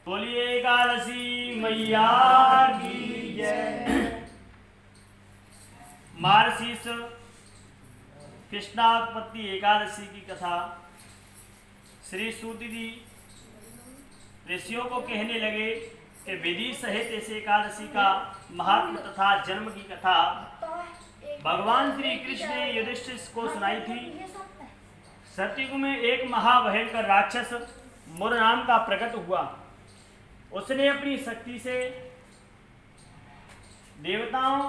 बोलिए एकादशी मैया की जय। मार्गशीर्ष कृष्णात्पत्ति एकादशी की कथा श्री सूत जी ऋषियों को कहने लगे कि विधि सहित इस एकादशी का महात्म तथा जन्म की कथा भगवान श्री कृष्ण ने युधिष्ठिर को सुनाई थी। सत्ययुग में एक महाभयंकर राक्षस मुर नाम का प्रकट हुआ। उसने अपनी शक्ति से देवताओं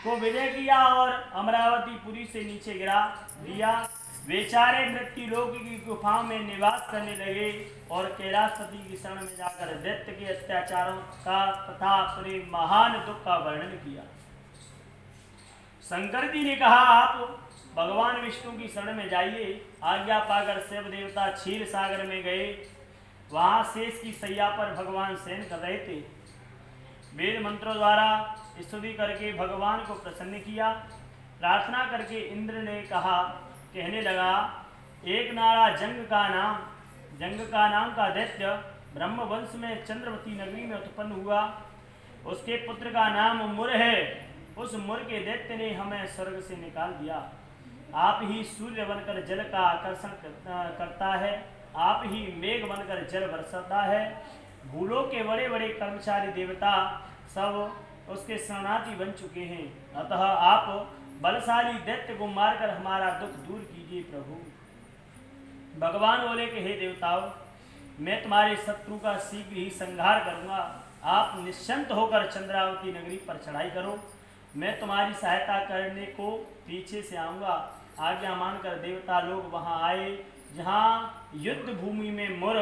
को विजय किया और अमरावती पुरी से नीचे गिरा दिया। बेचारे मृत्यु लोक की गुफाओं में निवास करने लगे और कैलाशपति की शरण में जाकर दैत्य के अत्याचारों का तथा अपने महान दुख का वर्णन किया। शंकर जी ने कहा, आप भगवान विष्णु की शरण में जाइए। आज्ञा पाकर शिव देवता क्षीर सागर में गए। वहां शेष की सैया पर भगवान शयन कर रहे थे। वेद मंत्रों द्वारा स्तुति करके भगवान को प्रसन्न किया। प्रार्थना करके इंद्र ने कहा, कहने लगा, एक नारा जंग का नाम का दैत्य ब्रह्मवंश में चंद्रवती नगरी में उत्पन्न हुआ। उसके पुत्र का नाम मुर है। उस मुर के दैत्य ने हमें स्वर्ग से निकाल दिया। आप ही सूर्य बनकर जल का आकर्षण करता है, आप ही मेघ बनकर जल बरसाता है। भूलों के बड़े बड़े कर्मचारी देवता सब उसके शरणार्थी बन चुके हैं। अतः आप बलशाली दैत्य को मारकर हमारा दुख दूर कीजिए प्रभु। भगवान बोले कि हे देवताओं, मैं तुम्हारे शत्रु का शीघ्र ही संहार करूंगा। आप निश्चिंत होकर चंद्रावती नगरी पर चढ़ाई करो। मैं तुम्हारी सहायता करने को पीछे से आऊंगा। आज्ञा मानकर देवता लोग वहां आए जहां युद्ध भूमि में मुर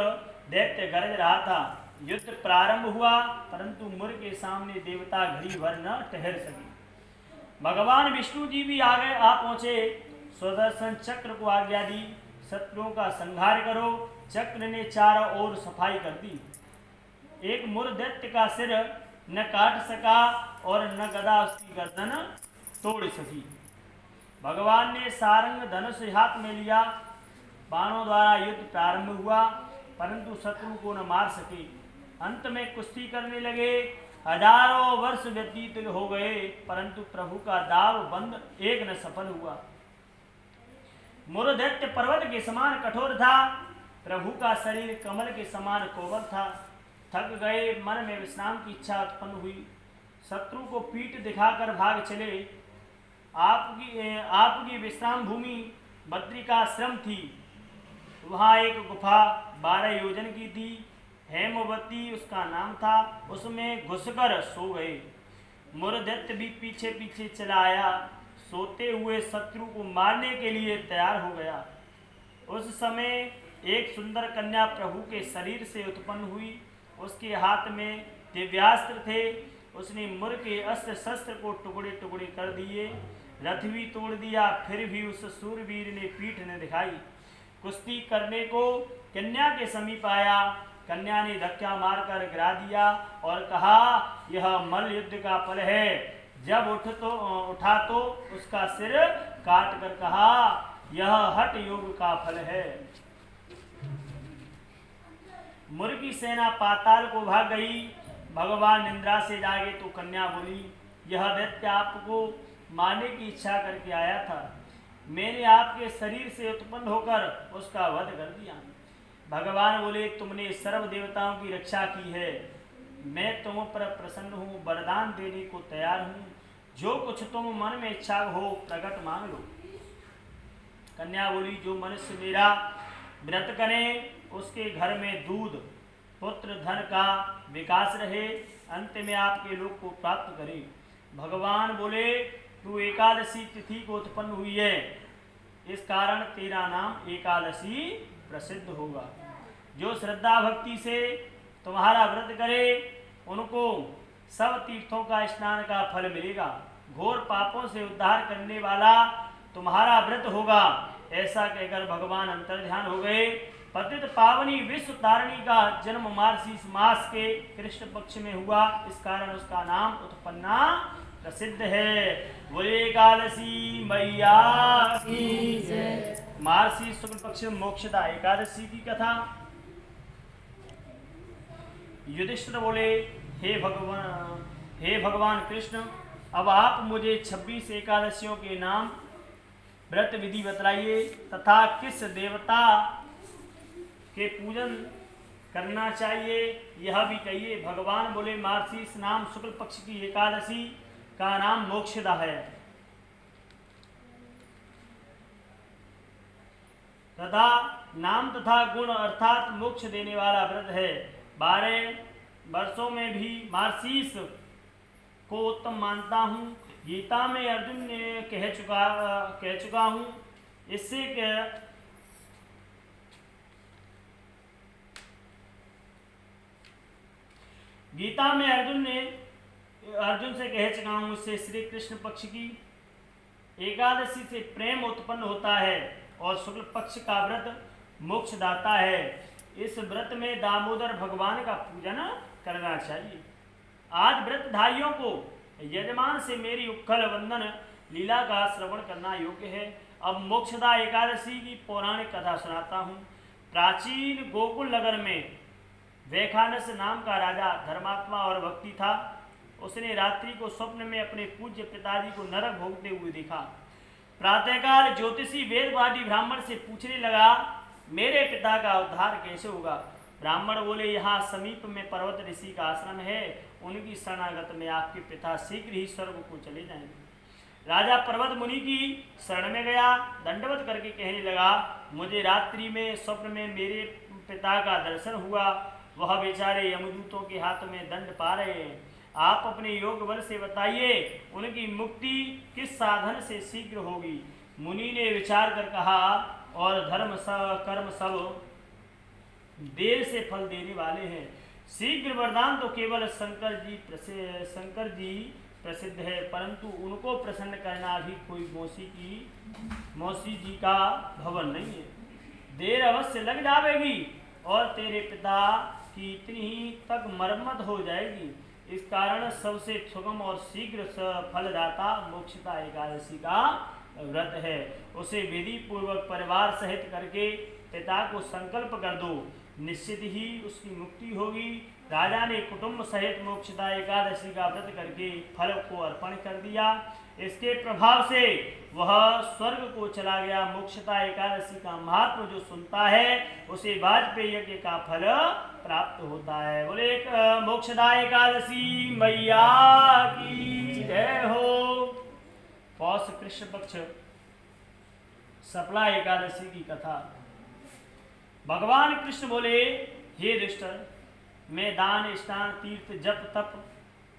दैत्य गरज रहा था। युद्ध प्रारंभ हुआ, परंतु मुर के सामने देवता घड़ी भर न ठहर सके। भगवान विष्णु जी भी आ पहुंचे। सुदर्शन चक्र को आज्ञा दी, शत्रुओं का संहार करो। चक्र ने चारों ओर सफाई कर दी। एक मुर दैत्य का सिर न काट सका और न गदा उसकी गर्दन तोड़ सकी। भगवान ने सारंग धनुष हाथ में लिया। बाणों द्वारा युद्ध प्रारंभ हुआ, परंतु शत्रु को न मार सके। अंत में कुश्ती करने लगे। हजारों वर्ष व्यतीत हो गए, परंतु प्रभु का दाव बंद एक न सफल हुआ। मुर दैत्य पर्वत के समान कठोर था। प्रभु का शरीर कमल के समान कोमल था। थक गए, मन में विश्राम की इच्छा उत्पन्न हुई। शत्रु को पीठ दिखाकर भाग चले। आपकी विश्राम भूमि बद्रिकाश्रम थी। वहाँ एक गुफा 12 योजन की थी। हेमवती उसका नाम था। उसमें घुसकर सो गए। मुर दैत्य भी पीछे पीछे चला आया। सोते हुए शत्रु को मारने के लिए तैयार हो गया। उस समय एक सुंदर कन्या प्रभु के शरीर से उत्पन्न हुई। उसके हाथ में दिव्यास्त्र थे। उसने मुर के अस्त्र शस्त्र को टुकड़े टुकड़े कर दिए। रथ भी तोड़ दिया। फिर भी उस सूरवीर ने पीठ न दिखाई। कुश्ती करने को कन्या के समीप आया। कन्या ने धक्का मारकर गिरा दिया और कहा, यह मल्ल युद्ध का फल है। जब उठा तो उसका सिर काट कर कहा, यह हठ योग का फल है। मुर की सेना पाताल को भाग गई। भगवान निंद्रा से जागे तो कन्या बोली, यह दैत्य आपको मारने की इच्छा करके आया था। मैंने आपके शरीर से उत्पन्न होकर उसका वध कर दिया। भगवान बोले, तुमने सर्व देवताओं की रक्षा की है। मैं तुम पर प्रसन्न हूँ, वरदान देने को तैयार हूँ। जो कुछ तुम मन में इच्छा हो प्रकट मांग लो। कन्या बोली, जो मनुष्य मेरा व्रत करे उसके घर में दूध पुत्र धन का विकास रहे, अंत में आपके लोक को प्राप्त करे। भगवान बोले, तू एकादशी तिथि को उत्पन्न हुई है, इस कारण तेरा नाम एकादशी प्रसिद्ध होगा। जो श्रद्धा भक्ति से तुम्हारा व्रत करे उनको सब तीर्थों का स्नान का फल मिलेगा। घोर पापों से उद्धार करने वाला तुम्हारा व्रत होगा। ऐसा कहकर भगवान अंतर्ध्यान हो गए। पतित पावनी विश्व तारिणी का जन्म मार्गशीर्ष मास के कृष्ण पक्ष में हुआ, इस कारण उसका नाम उत्पन्ना प्रसिद्ध है। बोले एकादशी मैया की जय। मार्गशीर्ष शुक्ल पक्ष मोक्षदा एकादशी की कथा। युधिष्ठिर बोले, हे भगवान कृष्ण, अब आप मुझे 26 एकादशियों के नाम व्रत विधि बतलाइए तथा किस देवता के पूजन करना चाहिए यह भी कहिए। भगवान बोले, मार्गशीर्ष नाम शुक्ल पक्ष की एकादशी का नाम मोक्षदा है तथा नाम तथा गुण अर्थात मोक्ष देने वाला व्रत है। 12 वर्षों में भी मार्गशीर्ष को उत्तम मानता हूँ। गीता में अर्जुन ने कह चुका हूँ। इससे गीता में अर्जुन से कह चुका हूँ। इससे श्री कृष्ण पक्ष की एकादशी से प्रेम उत्पन्न होता है और शुक्ल पक्ष का व्रत मोक्षदाता है। इस व्रत में दामोदर भगवान का पूजन करना चाहिए। आज व्रतधारियों को यजमान से मेरी उक्खल वंदन लीला का श्रवण करना योग्य है। अब मोक्षदा एकादशी की पौराणिक कथा सुनाता हूँ। प्राचीन गोकुल नगर में वैखानस नाम का राजा धर्मात्मा और भक्ति था। उसने रात्रि को स्वप्न में अपने पूज्य पिताजी को नरक भोगते हुए देखा। प्रातःकाल ज्योतिषी वेदवादी ब्राह्मण से पूछने लगा, मेरे पिता का उद्धार कैसे होगा? ब्राह्मण बोले, यहाँ समीप में पर्वत ऋषि का आश्रम है, उनकी शरणागत में आपके पिता शीघ्र ही स्वर्ग को चले जाएंगे। राजा पर्वत मुनि की शरण में गया, दंडवत करके कहने लगा, मुझे रात्रि में स्वप्न में मेरे पिता का दर्शन हुआ। वह बेचारे यमदूतों के हाथ में दंड पा रहे हैं। आप अपने योग बल से बताइए, उनकी मुक्ति किस साधन से शीघ्र होगी? मुनि ने विचार कर कहा, और धर्म कर्म सब देर से फल देने वाले हैं। शीघ्र वरदान तो केवल शंकर जी प्रसिद्ध है, परंतु उनको प्रसन्न करना भी कोई मौसी जी का भवन नहीं है। देर अवश्य लग जाएगी और तेरे पिता की इतनी ही तक मरम्मत हो जाएगी। इस कारण सबसे सुगम और शीघ्र फलदाता मोक्षदा एकादशी का व्रत है। उसे विधि पूर्वक परिवार सहित करके पिता को संकल्प कर दो, निश्चित ही उसकी मुक्ति होगी। राजा ने कुटुंब सहित मोक्षदा एकादशी का व्रत करके फल को अर्पण कर दिया। इसके प्रभाव से वह स्वर्ग को चला गया। मोक्षदा एकादशी का महात्म जो सुनता है उसे वाजपेयी यज्ञ का फल प्राप्त होता है। बोले मोक्षदा एकादशी मैया की जय हो। पौष कृष्ण पक्ष सफला एकादशी की कथा। भगवान कृष्ण बोले, हे दुष्टर, मैं दान स्नान तीर्थ जप तप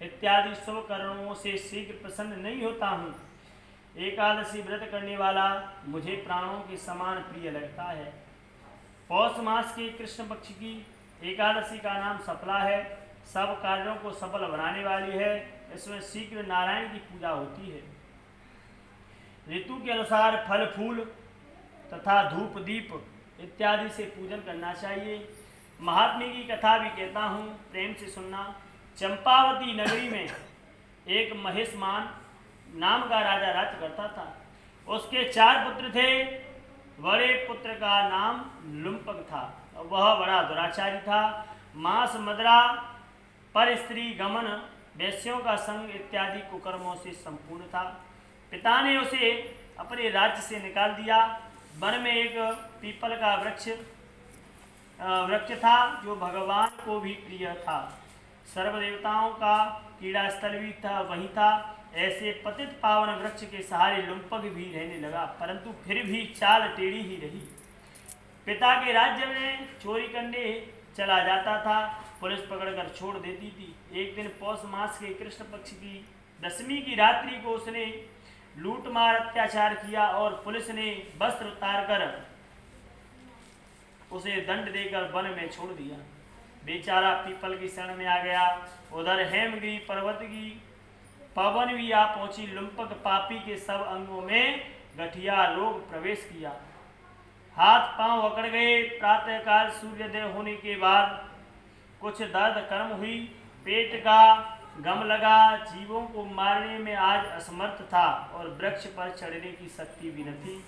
इत्यादि शुभ कर्मों से शीघ्र प्रसन्न नहीं होता हूँ। एकादशी व्रत करने वाला मुझे प्राणों के समान प्रिय लगता है। पौष मास की कृष्ण पक्ष की एकादशी का नाम सफला है। सब कार्यों को सफल बनाने वाली है। इसमें शीघ्र नारायण की पूजा होती है। ऋतु के अनुसार फल फूल तथा धूप दीप इत्यादि से पूजन करना चाहिए। महात्म्य की कथा भी कहता हूँ, प्रेम से सुनना। चंपावती नगरी में एक महेशमान नाम का राजा राज्य करता था। उसके 4 पुत्र थे। बड़े पुत्र का नाम लुम्पक था। वह बड़ा दुराचारी था। मांस मदिरा पर स्त्री गमन वैश्यों का संग इत्यादि कुकर्मों से संपूर्ण था। पिता ने उसे अपने राज्य से निकाल दिया। वन में एक पीपल का वृक्ष था जो भगवान को भी प्रिय था। सर्वदेवताओं का कीड़ा स्थल भी था वहीं था। ऐसे पतित पावन वृक्ष के सहारे लुम्पक भी रहने लगा, परंतु फिर भी चाल टेढ़ी ही रही। पिता के राज्य में चोरी करने चला जाता था। पुलिस पकड़कर छोड़ देती थी। एक दिन पौष मास के कृष्ण पक्ष की 10वीं की रात्रि को उसने लूट मार अत्याचार किया और पुलिस ने वस्त्र उतारकर उसे दंड देकर वन में छोड़ दिया। बेचारा पीपल की शरण में आ गया। उधर हेमगिरी पर्वत की पवन भी आ पहुंची। लुम्पक पापी के सब अंगों में गठिया रोग प्रवेश किया। हाथ पांव अकड़ गए। प्रातःकाल सूर्योदय होने के बाद कुछ दर्द कर्म हुई। पेट का गम लगा, जीवों को मारने में आज असमर्थ था और वृक्ष पर चढ़ने की शक्ति भी न थी।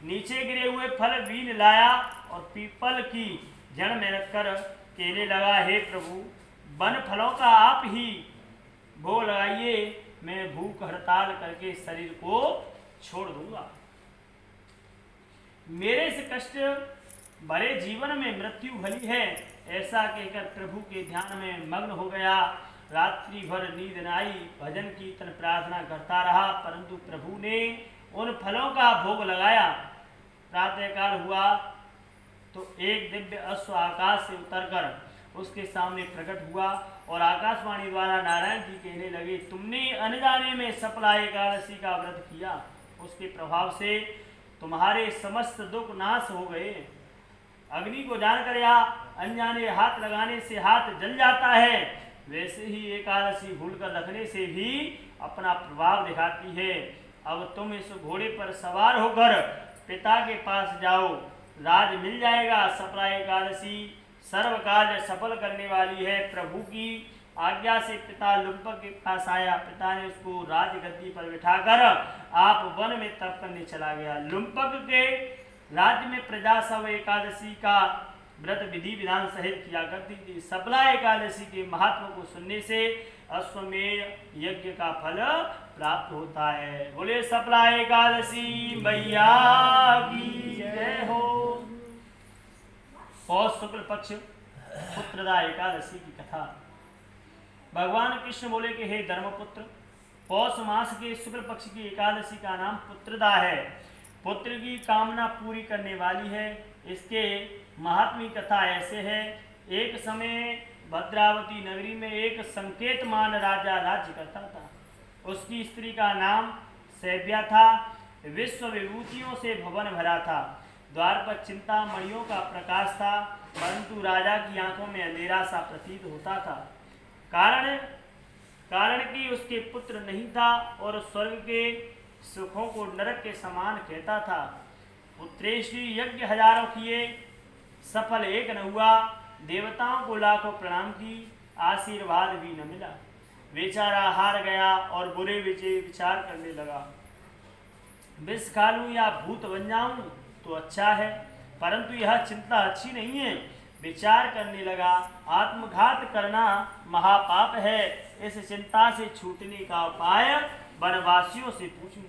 नीचे गिरे हुए फल बीन लाया और पीपल की जड़ में रखकर कहने लगा, हे प्रभु, वन फलों का आप ही भोग लगाइए, मैं भूख हड़ताल करके शरीर को छोड़ दूंगा। मेरे से कष्ट भरे जीवन में मृत्यु भली है। ऐसा कहकर प्रभु के ध्यान में मग्न हो गया। रात्रि भर नींद न आई, भजन कीर्तन प्रार्थना करता रहा, परंतु प्रभु ने उन फलों का भोग लगाया। प्रातःकाल हुआ तो एक दिव्य अश्व आकाश से उतरकर उसके सामने प्रकट हुआ और आकाशवाणी द्वारा नारायण जी कहने लगे, तुमने अनजाने में सफला एकादशी का व्रत किया, उसके प्रभाव से तुम्हारे समस्त दुख नाश हो गए। अग्नि को जानकर या अनजाने हाथ लगाने से हाथ जल जाता है, वैसे ही एकादशी भूलकर रखने से भी अपना प्रभाव दिखाती है। अब तुम इस घोड़े पर सवार होकर पिता के पास जाओ, राज मिल जाएगा। सफला एकादशी सर्व कार्य सफल करने वाली है। प्रभु की आज्ञा से पिता लुम्पक के पास आया। पिता ने उसको राजगद्दी पर बिठाकर आप वन में तप करने चला गया। लुम्पक के राज्य में प्रजा सब एकादशी का व्रत विधि विधान सहित किया करती थी। सफला एकादशी के महत्व को सुनने से अश्वमेध यज्ञ का फल प्राप्त होता है। बोले सफला एकादशी मैया की जय हो। पौष शुक्ल पक्ष पुत्रदा एकादशी की कथा। भगवान कृष्ण बोले कि हे धर्मपुत्र, पौष मास के शुक्ल पक्ष की एकादशी का नाम पुत्रदा है। पुत्र की कामना पूरी करने वाली है। इसके महात्म्य कथा ऐसे है। एक समय भद्रावती नगरी में एक संकेतमान राजा राज्य करता था। उसकी स्त्री का नाम सैव्या था। विश्व विभूतियों से भवन भरा था। द्वार पर चिंतामणियों का प्रकाश था, परंतु राजा की आंखों में अंधेरा सा प्रतीत होता था। कारण कि उसके पुत्र नहीं था और स्वर्ग के सुखों को नरक के समान कहता था। पुत्रेष्टि यज्ञ हजारों किए, सफल एक न हुआ। देवताओं को लाखों प्रणाम की, आशीर्वाद भी न मिला। बेचारा हार गया और बुरे विचार करने लगा। विष खा लूं या भूत बन जाऊं तो अच्छा है, परंतु यह चिंता अच्छी नहीं है। विचार करने लगा, आत्मघात करना महापाप है। इस चिंता से छूटने का उपाय वनवासियों से पूछूं।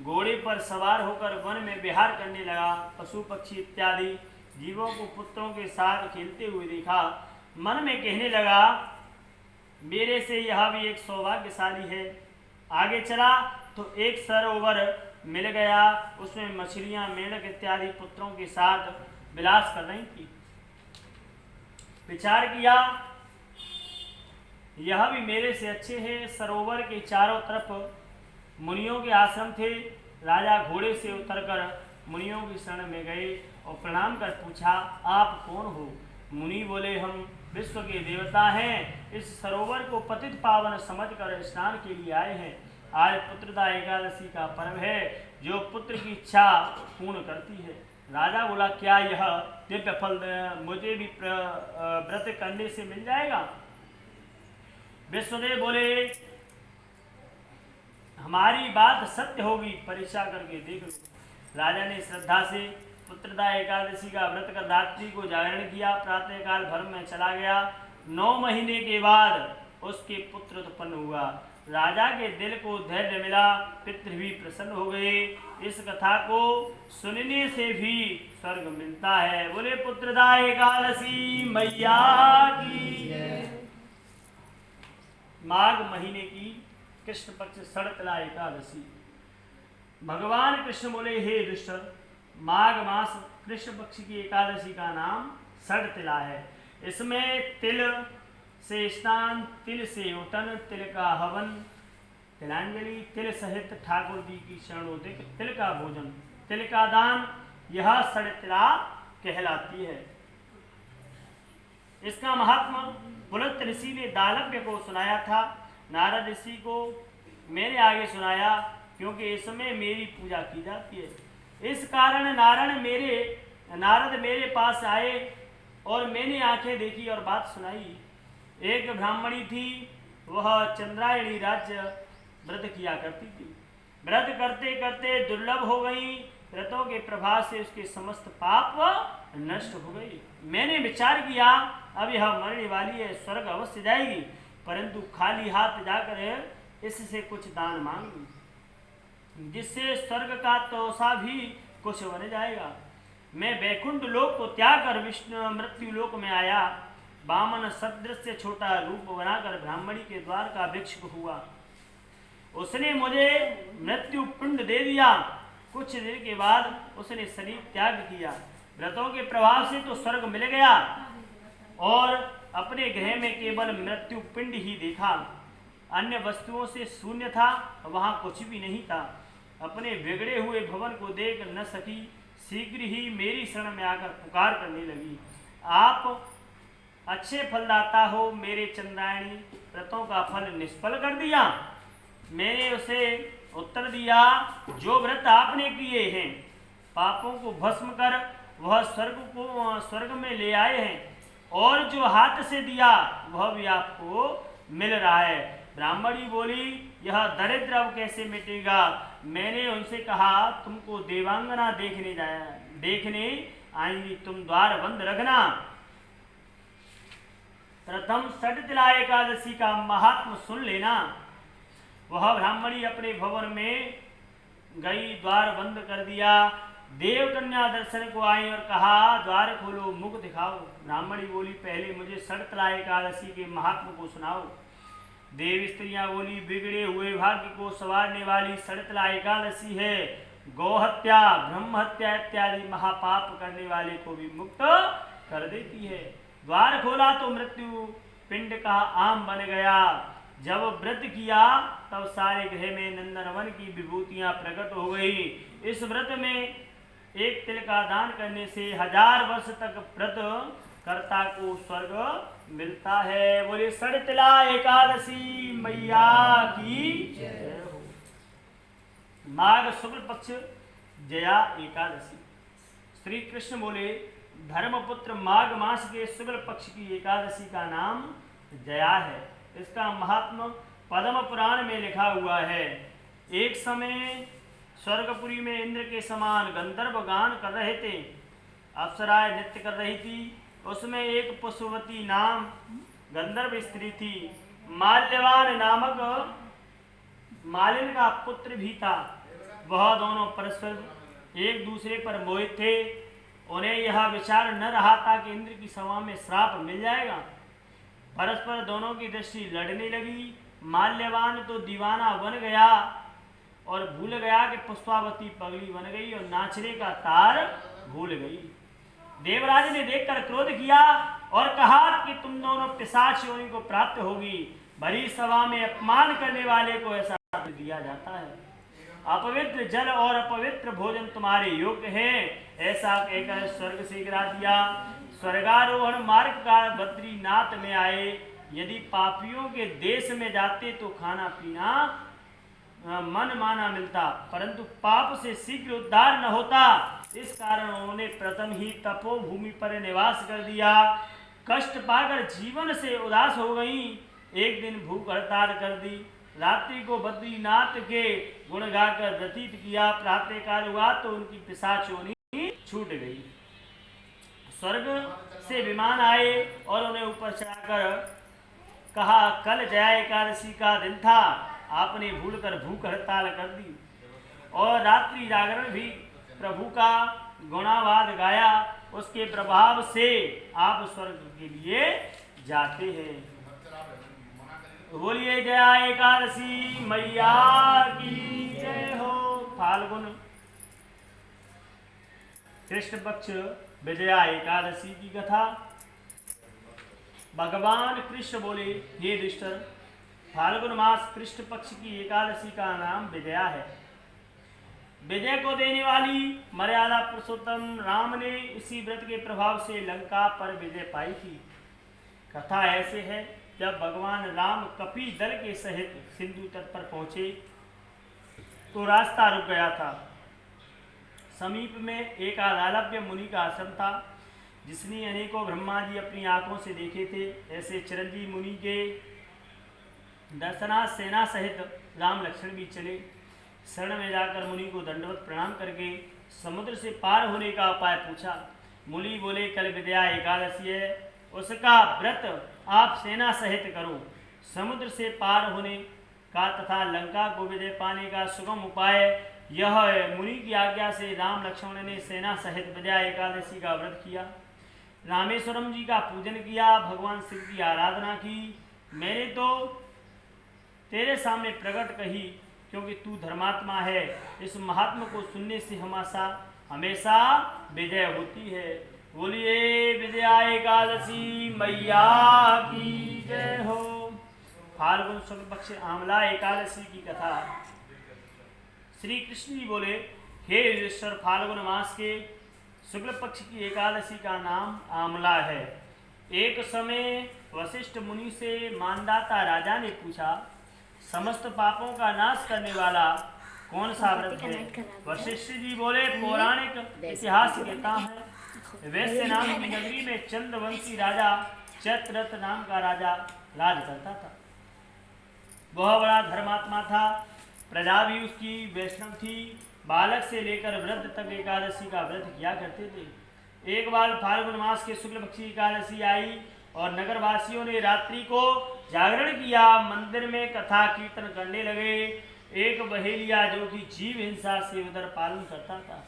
घोड़े पर सवार होकर वन में विहार करने लगा। पशु पक्षी इत्यादि जीवों को पुत्रों के साथ खेलते हुए देखा। मन में कहने लगा, मेरे से यह भी एक सौभाग्यशाली है। आगे चला तो एक सरोवर मिल गया। उसमें मछलियां, मेंढक इत्यादि पुत्रों के साथ विलास कर रही थी। विचार किया, यह भी मेरे से अच्छे हैं। सरोवर के चारों तरफ मुनियों के आश्रम थे। राजा घोड़े से उतरकर मुनियों की शरण में गए और प्रणाम कर पूछा, आप कौन हो? मुनि बोले, हम विश्व के देवता हैं। इस सरोवर को पतित पावन समझकर स्नान के लिए आए हैं। आज पुत्रदा एकादशी का पर्व है, जो पुत्र की इच्छा पूर्ण करती है। राजा बोला, क्या यह दिव्य फल मुझे भी व्रत करने से मिल जाएगा? विश्वदेव बोले, हमारी बात सत्य होगी, परीक्षा करके देख लो। राजा ने श्रद्धा से पुत्रदा एकादशी का व्रत कर रात्रि को जागरण किया। प्रातःकाल भर में चला गया। 9 महीने के बाद उसके पुत्र उत्पन्न हुआ। राजा के दिल को धैर्य मिला, पितृ भी प्रसन्न हो गए। इस कथा को सुनने से भी स्वर्ग मिलता है। बोले पुत्रदा एकादशी मैया की। माघ महीने की कृष्ण पक्ष शरतला एकादशी। भगवान कृष्ण बोले, हे दुष्ट, माघ मास कृष्ण पक्ष की एकादशी का नाम शरतला है। इसमें तिल से स्नान, तिल से उठन, तिल का हवन, तिलांजलि, तिल सहित ठाकुर जी की शरणोदिक, तिल का भोजन, तिल का दान, यह शरतला कहलाती है। इसका महात्मा पुलस्त ऋषि ने दालव्य को सुनाया था। नारद ऋषि को मैंने आगे सुनाया, क्योंकि इसमें मेरी पूजा की जाती है। इस कारण नारद मेरे पास आए और मैंने आंखें देखी और बात सुनाई। एक ब्राह्मणी थी, वह चंद्रायणी राज्य व्रत किया करती थी। व्रत करते करते दुर्लभ हो गई। व्रतों के प्रभाव से उसके समस्त पाप नष्ट हो गई। मैंने विचार किया अब यह मरने वाली है, स्वर्ग अवश्य जाएगी, परंतु खाली हाथ जाकर इससे कुछ दान मांगूं, जिससे स्वर्ग का तोसा भी कुछ बन जाएगा। मैं वैकुंठ लोक को त्याग कर विष्णु मृत्यु लोक में आया। वामन सदृश छोटा रूप बनाकर ब्राह्मणी के द्वार का भिक्षुक हुआ। उसने मुझे मृत्यु पिंड दे दिया। कुछ देर के बाद उसने शरीर त्याग किया। व्रतों के प्रभाव से तो स्वर्ग मिल गया और अपने गृह में केवल मृत्यु पिंड ही देखा। अन्य वस्तुओं से शून्य था, वहां कुछ भी नहीं था। अपने बिगड़े हुए भवन को देख न सकी, शीघ्र ही मेरी शरण में आकर पुकार करने लगी, आप अच्छे फलदाता हो, मेरे चंद्रायणी व्रतों का फल निष्फल कर दिया। मैंने उसे उत्तर दिया, जो व्रत आपने किए हैं पापों को भस्म कर वह स्वर्ग में ले आए हैं, और जो हाथ से दिया वह भी आपको मिल रहा है। ब्राह्मणी बोली, यह दरिद्र अब कैसे मिटेगा। मैंने उनसे कहा, तुमको देवांगना देखने आएंगी, तुम द्वार बंद रखना। प्रथम षटतिला एकादशी का महात्म सुन लेना। वह ब्राह्मणी अपने भवन में गई, द्वार बंद कर दिया। देव कन्या दर्शन को आई और कहा, द्वार खोलो, मुख दिखाओ। ब्राह्मणी बोली, पहले मुझे षटतिला एकादशी के महात्म को सुनाओ। देव स्त्रियां बोली, बिगड़े हुए भाग्य को संवारने वाली षटतिला एकादशी है। गौहत्या, ब्रह्म हत्या इत्यादि महापाप करने वाले को भी मुक्त कर देती है। द्वार खोला तो मृत्यु पिंड का आम बन गया। जब व्रत किया तब सारे गृह में नंदनवन की विभूतियां प्रकट हो गई। इस व्रत में एक तिल का दान करने से 1000 वर्ष तक व्रत कर्ता को स्वर्ग मिलता है। बोले षटतिला एकादशी मैया की जय हो। माघ शुक्ल पक्ष जया एकादशी। श्री कृष्ण बोले, धर्मपुत्र माघ मास के शुक्ल पक्ष की एकादशी का नाम जया है। इसका महात्म पद्म पुराण में लिखा हुआ है। एक समय स्वर्गपुरी में इंद्र के समान गंधर्व गान कर रहे थे। अप्सराएं नृत्य कर रही थी। उसमें एक पुष्पवती नाम गंधर्व स्त्री थी। माल्यवान नामक मालिन का पुत्र भी था। वह दोनों परस्पर एक दूसरे पर मोहित थे। उन्हें यह विचार न रहा था कि इंद्र की सभा में श्राप मिल जाएगा। परस्पर दोनों की दृष्टि लड़ने लगी। माल्यवान तो दीवाना बन गया और भूल गया कि पुष्पावती पगली बन गई और नाचने का तार भूल गई। देवराज ने देखकर क्रोध किया और कहा कि तुम दोनों पिशाच योनि को प्राप्त होगी। भरी सभा में अपमान करने वाले को ऐसा दिया जाता है। अपवित्र जल और अपवित्र भोजन तुम्हारे योग्य है। ऐसा कहकर स्वर्ग से गिरा दिया। स्वर्गारोहण मार्ग का बद्रीनाथ में आए। यदि पापियों के देश में जाते तो खाना पीना मन माना मिलता, परंतु पाप से शीघ्र उद्धार न होता। इस कारण उन्होंने प्रथम ही तपोभूमि पर निवास कर दिया। कष्ट पाकर जीवन से उदास हो गई। एक दिन भूख हड़ताल कर दी। रात्रि को बद्रीनाथ के गुण गाकर व्यतीत किया। प्रातःकाल हुआ तो उनकी पिशाच योनि छूट गई। स्वर्ग से विमान आए और उन्हें ऊपर चढ़ाकर कहा, कल जया एकादशी का दिन था, आपने भूलकर भूख हड़ताल कर दी और रात्रि जागरण भी प्रभु का गुणावाद गाया। उसके प्रभाव से आप स्वर्ग के लिए जाते हैं। बोलिए जया एकादशी मैया की जय हो। फाल्गुन कृष्ण पक्ष विजया एकादशी की कथा। भगवान कृष्ण बोले, हे दुष्टर, फाल्गुन मास कृष्ण पक्ष की एकादशी का नाम विजया है। विजय को देने वाली मर्यादा पुरुषोत्तम राम ने इसी व्रत के प्रभाव से लंका पर विजय पाई थी। कथा ऐसे है, जब भगवान राम कपि दल के सहित सिंधु तट पर पहुंचे तो रास्ता रुक गया था। समीप में एक आदालभ्य मुनि का आश्रम था, जिसने अनेकों ब्रह्मा जी अपनी आंखों से देखे थे। ऐसे चिरंजीव मुनि के दर्शनाथ सेना सहित राम लक्ष्मण भी चले। शरण में जाकर मुनि को दंडवत प्रणाम करके समुद्र से पार होने का उपाय पूछा। मुनि बोले, कल विद्या एकादशी है, उसका व्रत आप सेना सहित करो। समुद्र से पार होने का तथा लंका को विजय पाने का सुगम उपाय यह है। मुनि की आज्ञा से राम लक्ष्मण ने सेना सहित विजया एकादशी का व्रत किया। रामेश्वरम जी का पूजन किया, भगवान शिव की आराधना की। मैंने तो तेरे सामने प्रकट कही, क्योंकि तू धर्मात्मा है। इस महात्मा को सुनने से हमेशा विजय होती है। बोलिए विजया एकादशी मैया की जय हो। फाल्गुन शुक्ल पक्ष आमला एकादशी की कथा। श्री कृष्ण जी बोले, हे युधिष्ठिर, फाल्गुन मास के शुक्ल पक्ष की एकादशी का नाम आमला है। एक समय वशिष्ठ मुनि से मानदाता राजा ने पूछा, समस्त पापों का नाश करने वाला कौन सा व्रत है? वशिष्ठ जी बोले, पौराणिक इतिहास कहता है, वैश्य नाम की नगरी में चंद्रवंशी राजा चैत्ररथ नाम का राजा राज करता था। वह बड़ा धर्मात्मा था, प्रजा भी उसकी वैष्णव थी। बालक से लेकर वृद्ध तक एकादशी का व्रत किया करते थे। एक बार फाल्गुन मास के शुक्ल पक्षी एकादशी आई और नगरवासियों ने रात्रि को जागरण किया। मंदिर में कथा कीर्तन करने लगे। एक बहेलिया जो कि जीव हिंसा से उधर पालन करता था,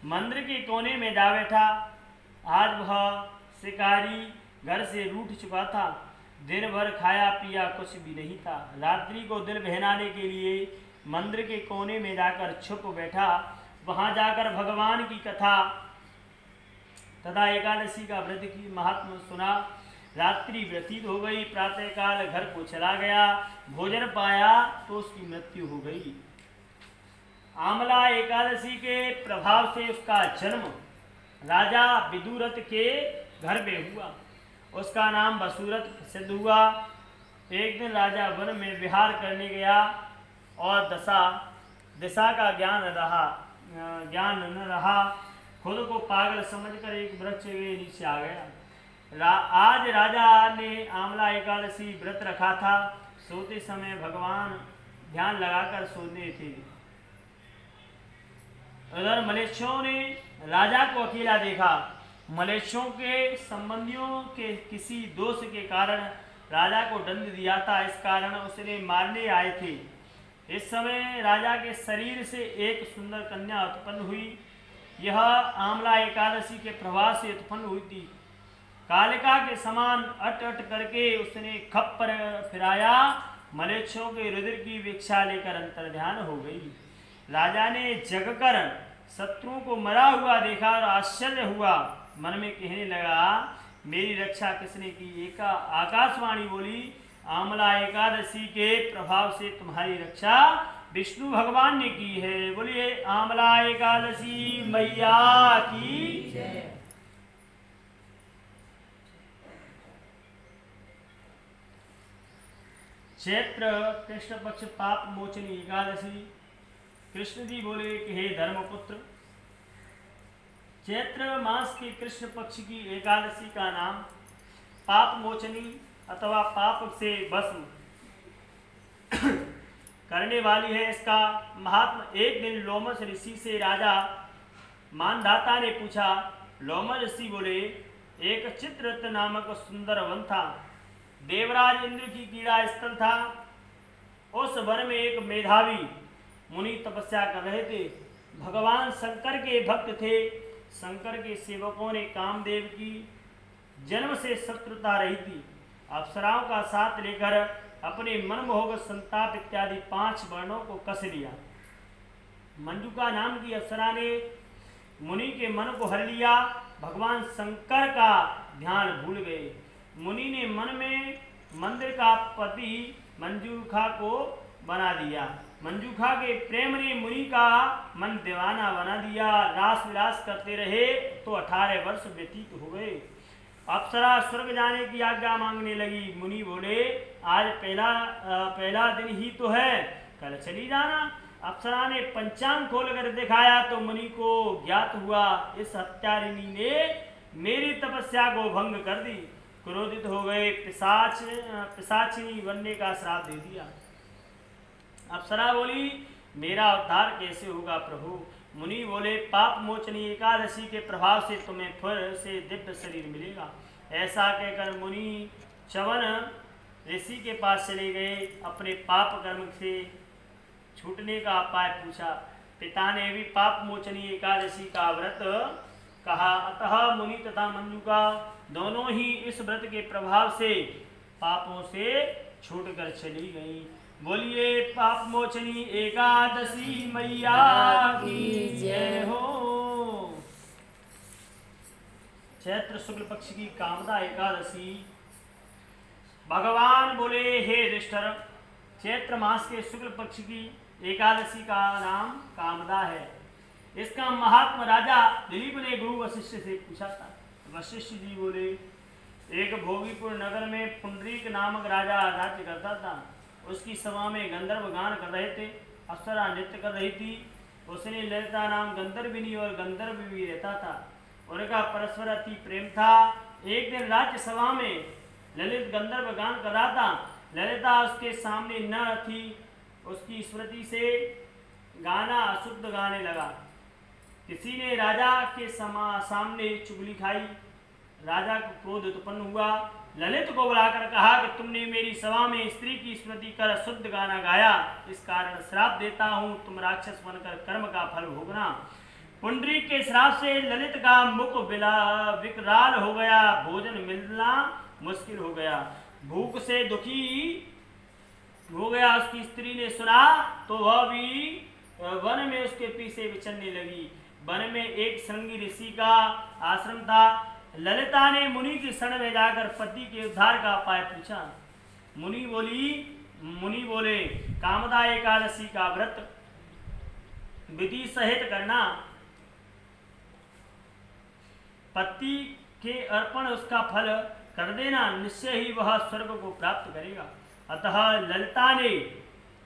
मंदिर के कोने में जा बैठा। आज वह शिकारी घर से रूठ चुका था। दिन भर खाया पिया कुछ भी नहीं था। रात्रि को दिल बहलाने के लिए मंदिर के कोने में जाकर छुप बैठा। वहां जाकर भगवान की कथा तथा एकादशी का व्रत की महात्मा सुना। रात्रि व्यतीत हो गई। प्रातःकाल घर को चला गया। भोजन पाया तो उसकी मृत्यु हो गई। आमला एकादशी के प्रभाव से उसका जन्म राजा विदुरथ के घर में हुआ। उसका नाम वसुरथ प्रसिद्ध हुआ। एक दिन राजा वन में विहार करने गया और दिशा का ज्ञान न रहा। खुद को पागल समझकर एक वृक्ष के नीचे आ गया। आज राजा ने आमला एकादशी व्रत रखा था। सोते समय भगवान ध्यान लगाकर सोने थे। उधर मलेच्छों ने राजा को अकेला देखा। मलेच्छों के संबंधियों के किसी दोष के कारण राजा को दंड दिया था। इस कारण उसने मारने आए थे। इस समय राजा के शरीर से एक सुंदर कन्या उत्पन्न हुई। यह आमला एकादशी के प्रभाव से उत्पन्न हुई थी। कालिका के समान अट अट करके उसने खप्पर फिराया। मलेच्छों के रुधिर की भिक्षा लेकर अंतर्ध्यान हो गई। राजा ने जगकर शत्रुओं को मरा हुआ देखा और आश्चर्य हुआ। मन में कहने लगा, मेरी रक्षा किसने की? एक आकाशवाणी बोली, आमला एकादशी के प्रभाव से तुम्हारी रक्षा विष्णु भगवान ने की है। बोलिए आमला एकादशी मैया की जय। चैत्र कृष्ण पक्ष पाप मोचनी एकादशी। कृष्ण जी बोले कि हे धर्मपुत्र, चैत्र मास के कृष्ण पक्ष की एकादशी का नाम पाप मोचनी अथवा पाप से भस्म करने वाली है। इसका महात्मा। एक दिन लोमस ऋषि से राजा मानदाता ने पूछा। लोमस ऋषि बोले, एक चित्ररथ नामक सुंदर वन था। देवराज इंद्र की क्रीड़ा स्थल था। उस वन में एक मेधावी मुनि तपस्या कर रहे थे। भगवान शंकर के भक्त थे। शंकर के सेवकों ने कामदेव की जन्म से शत्रुता रही थी। अप्सराओं का साथ लेकर अपने मनमोहक संताप इत्यादि 5 वर्णों को कस लिया। मंजुका नाम की अप्सरा ने मुनि के मन को हर लिया। भगवान शंकर का ध्यान भूल गए। मुनि ने मन में मंदिर का पति मंजूखा को बना दिया। मंजूखा के प्रेम ने मुनि का मन दीवाना बना दिया। रास विलास करते रहे तो 18 वर्ष व्यतीत हो गए। अप्सरा स्वर्ग जाने की आज्ञा मांगने लगी। मुनि बोले, आज पहला दिन ही तो है, कल चली जाना। अप्सरा ने पंचांग खोलकर दिखाया तो मुनि को ज्ञात हुआ, इस हत्यारिणी ने मेरी तपस्या को भंग कर दी। क्रोधित हो गए, पिशाचिनी बनने का श्राप दे दिया। अप्सरा बोली, मेरा उद्धार कैसे होगा प्रभु? मुनि बोले, पाप मोचनी एकादशी के प्रभाव से तुम्हें फिर से दिव्य शरीर मिलेगा। ऐसा कहकर मुनि च्यवन ऋषि के पास चले गए, अपने पाप कर्म से छूटने का उपाय पूछा। पिता ने भी पाप मोचनी एकादशी का व्रत कहा। अतः मुनि तथा मंजुका दोनों ही इस व्रत के प्रभाव से पापों से छूटकर चली गई। बोलिए पाप मोचनी एकादशी मैया की जय हो। चैत्र शुक्ल पक्ष की कामदा एकादशी। भगवान बोले, हे युधिष्ठिर, चैत्र मास के शुक्ल पक्ष की एकादशी का नाम कामदा है। इसका महात्मा राजा दिलीप ने गुरु वशिष्ठ से पूछा था। वशिष्ठ जी बोले, एक भोगीपुर नगर में पुंडरीक नामक राजा राज्य करता था। उसकी सभा में गंधर्व गान कर रहे थे, अप्सरा नृत्य कर रही थी। उसने ललिता नाम गंधर्विनी और गंधर्व भी रहता था। उनका परस्पर अति प्रेम था। एक दिन राज्य सभा में ललित गंधर्व गान कर रहा था। ललिता उसके सामने न थी। उसकी स्मृति से गाना अशुद्ध गाने लगा। किसी ने राजा के सामने चुगली खाई। राजा को क्रोध उत्पन्न हुआ। ललित को बुलाकर कहा कि तुमने मेरी सभा में स्त्री की स्मृति कर शुद्ध गाना गाया, इस कारण श्राप देता हूँ, तुम राक्षस बनकर कर्म का फल भोगना। पुंडरीक के श्राप से ललित का मुख विकराल हो गया, भोजन मिलना मुश्किल हो गया, भूख से दुखी हो गया। उसकी स्त्री ने सुना तो वह भी वन में उसके पीछे विचरने लगी। वन में एक श्रृंगी ऋषि का आश्रम था। ललिता ने मुनि के शरण में जाकर पति के उद्धार का उपाय पूछा। मुनि बोले, कामदा एकादशी का व्रत विधि सहित करना, पति के अर्पण उसका फल कर देना, निश्चय ही वह स्वर्ग को प्राप्त करेगा। अतः ललिता ने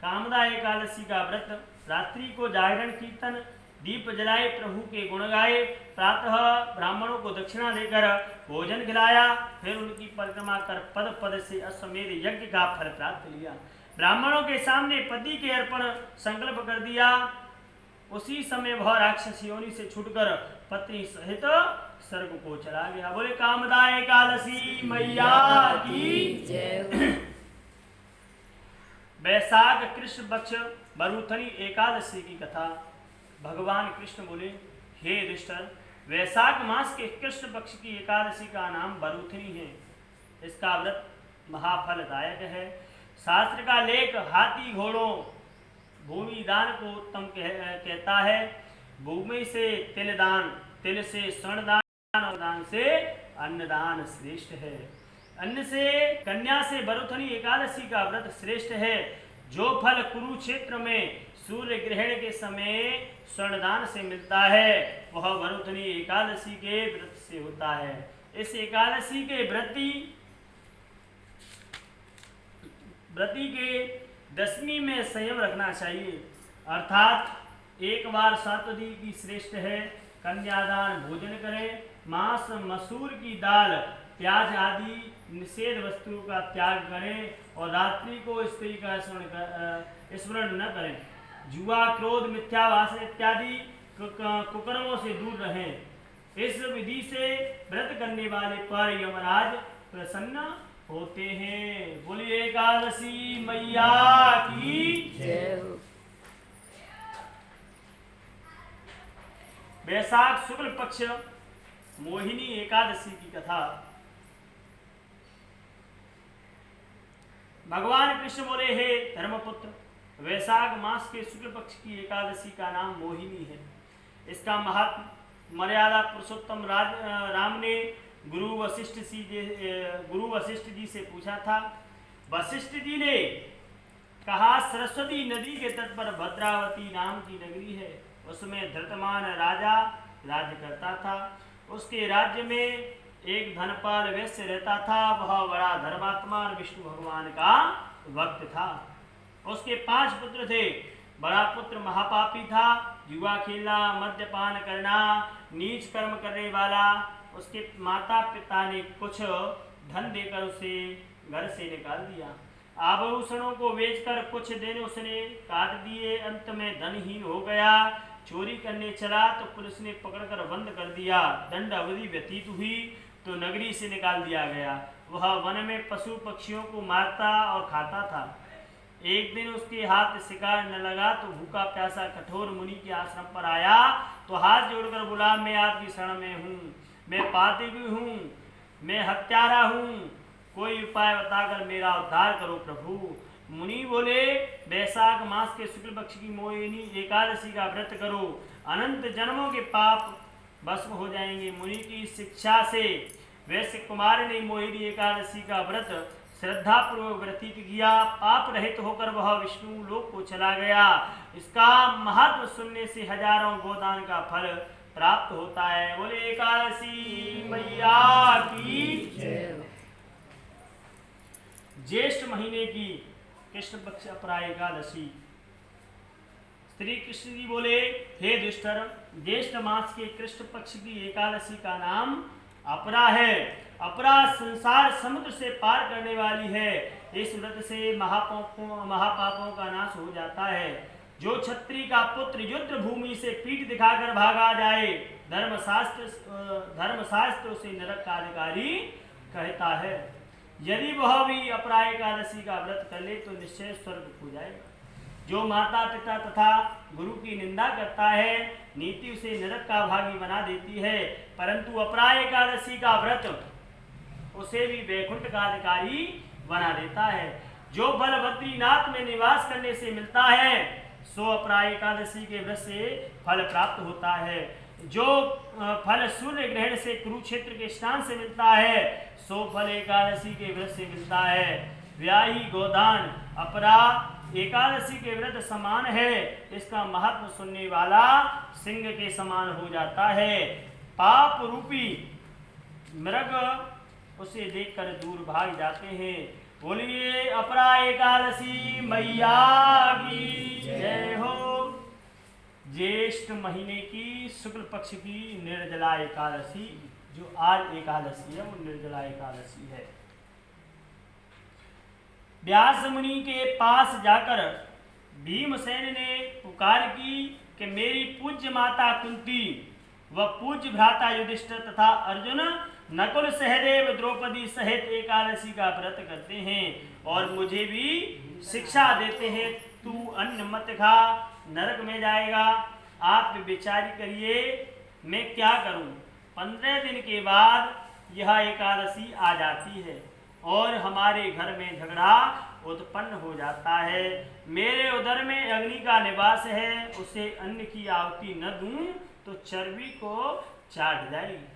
कामदा एकादशी का व्रत रात्रि को जागरण कीर्तन, दीप जलाए, प्रभु के गुण गाए, प्रातः ब्राह्मणों को दक्षिणा देकर भोजन खिलाया, फिर उनकी परिक्रमा कर पद पद से अश्वमेध यज्ञ का फल प्राप्त लिया। ब्राह्मणों के सामने पति के अर्पण संकल्प कर दिया। उसी समय वह राक्षस योनि से छूटकर पत्नी सहित स्वर्ग को चला गया। बोले कामदा एकादशी मैया की जय। वैशाख कृष्ण पक्ष बरूथनी एकादशी की कथा। भगवान कृष्ण बोले, हे युधिष्ठिर, वैशाख मास के कृष्ण पक्ष की एकादशी का नाम बरूथनी है। इसका व्रत महाफलदायक है। शास्त्र का लेख हाथी घोड़ों भूमि दान को उत्तम कहता है। भूमि से तिल दान, तिल से स्वर्ण दान और दान से अन्नदान श्रेष्ठ है। अन्न से कन्या से बरूथनी एकादशी का व्रत श्रेष्ठ है। जो फल कुरुक्षेत्र में सूर्य ग्रहण के समय स्वर्णदान से मिलता है, वह बरूथनी एकादशी के व्रत से होता है। इस एकादशी के व्रती के दशमी में संयम रखना चाहिए, अर्थात एक बार सातोदी की श्रेष्ठ है। कन्यादान भोजन करें, मांस मसूर की दाल प्याज आदि निषेध वस्तुओं का त्याग करें और रात्रि को स्त्री का स्मरण न करें। जुआ, क्रोध, मिथ्या भाषण इत्यादि कुकर्मों से दूर रहें। इस विधि से व्रत करने वाले पर यमराज प्रसन्न होते हैं। बोलिए एकादशी मैया की जय। वैशाख शुक्ल पक्ष मोहिनी एकादशी की कथा। भगवान कृष्ण बोले, हे धर्मपुत्र, वैशाख मास के शुक्ल पक्ष की एकादशी का नाम मोहिनी है। इसका महात्म मर्यादा पुरुषोत्तम राम ने गुरु वशिष्ठ जी से पूछा था। वशिष्ठ जी ने कहा, सरस्वती नदी के तट पर भद्रावती नाम की नगरी है। उसमें धृतमान राजा राज्य करता था। उसके राज्य में एक धनपाल वैश्य रहता था। वह बड़ा धर्मात्मा और विष्णु भगवान का भक्त था। उसके 5 पुत्र थे। बड़ा पुत्र महापापी था, जुआ खेलना, मद्यपान करना, नीच कर्म करने वाला। उसके माता पिता ने कुछ धन देकर उसे घर से निकाल दिया। आभूषणों को बेचकर कुछ दिन उसने काट दिए। अंत में धनहीन हो गया। चोरी करने चला तो पुलिस ने पकड़कर बंद कर दिया। दंड अवधि व्यतीत हुई तो नगरी से निकाल दिया गया। वह वन में पशु पक्षियों को मारता और खाता था। एक दिन उसके हाथ शिकार न लगा तो भूखा प्यासा कठोर मुनि के आश्रम पर आया तो हाथ जोड़कर बोला, मैं आपकी शरण में हूँ, मैं पापी हूँ, मैं हत्यारा हूँ, कोई उपाय बताकर मेरा उद्धार करो प्रभु। मुनि बोले, वैशाख मास के शुक्ल पक्ष की मोहिनी एकादशी का व्रत करो, अनंत जन्मों के पाप भस्म हो जाएंगे। मुनि की शिक्षा से वैश्य कुमार ने मोहिनी एकादशी का व्रत श्रद्धा पूर्वक व्यतीत किया। पाप रहित होकर वह विष्णु लोक को चला गया। इसका महत्व सुनने से हजारों गोदान का फल प्राप्त होता है। बोले एकादशी मैया की जय। ज्येष्ठ महीने की कृष्ण पक्ष अपरा एकादशी। श्री कृष्ण जी बोले, हे दुष्टर, ज्येष्ठ मास के कृष्ण पक्ष की एकादशी का नाम अपरा है। अपरा संसार समुद्र से पार करने वाली है। इस व्रत से महापापों का नाश हो जाता है। जो क्षत्रिय का पुत्र युद्ध भूमि से पीठ दिखाकर भागा जाए, धर्मशास्त्र उसे नरक का अधिकारी कहता है। यदि वह भी अपरा एकादशी का व्रत कर ले तो निश्चय स्वर्ग हो जाएगा। जो माता पिता तथा गुरु की निंदा करता है, नीति उसे नरक का भागी बना देती है, परंतु अपरा एकादशी का व्रत उसे भी वैकुंठ का अधिकारी बना देता है। जो फल बद्रीनाथ में निवास करने से मिलता है, सो अपरा एकादशी के व्रत से फल प्राप्त होता है। जो फल सूर्य ग्रहण से कुरुक्षेत्र के स्नान से मिलता है, सो फल एकादशी के व्रत से मिलता है। व्याही गोदान अपरा एकादशी के व्रत समान है। इसका महत्व सुनने वाला सिंह के समान हो जाता है। पाप रूपी मृग उसे देखकर दूर भाग जाते हैं। बोलिए अपरा एकादशी मैया की जय हो। ज्येष्ठ महीने की शुक्ल पक्ष की निर्जला एकादशी, जो आज एकादशी है वो निर्जला एकादशी है। व्यास मुनि के पास जाकर भीमसेन ने पुकार की कि मेरी पूज्य माता कुंती व पूज्य भ्राता युधिष्ठिर तथा अर्जुन, नकुल, सहदेव, द्रौपदी सहित एकादशी का व्रत करते हैं और मुझे भी शिक्षा देते हैं। तू अन्न मत खा, नरक में जाएगा। आप विचार करिए मैं क्या करूं। 15 दिन के बाद यह एकादशी आ जाती है और हमारे घर में झगड़ा उत्पन्न हो जाता है। मेरे उदर में अग्नि का निवास है, उसे अन्न की आहुति न दूं तो चर्बी को चाट जाएगी।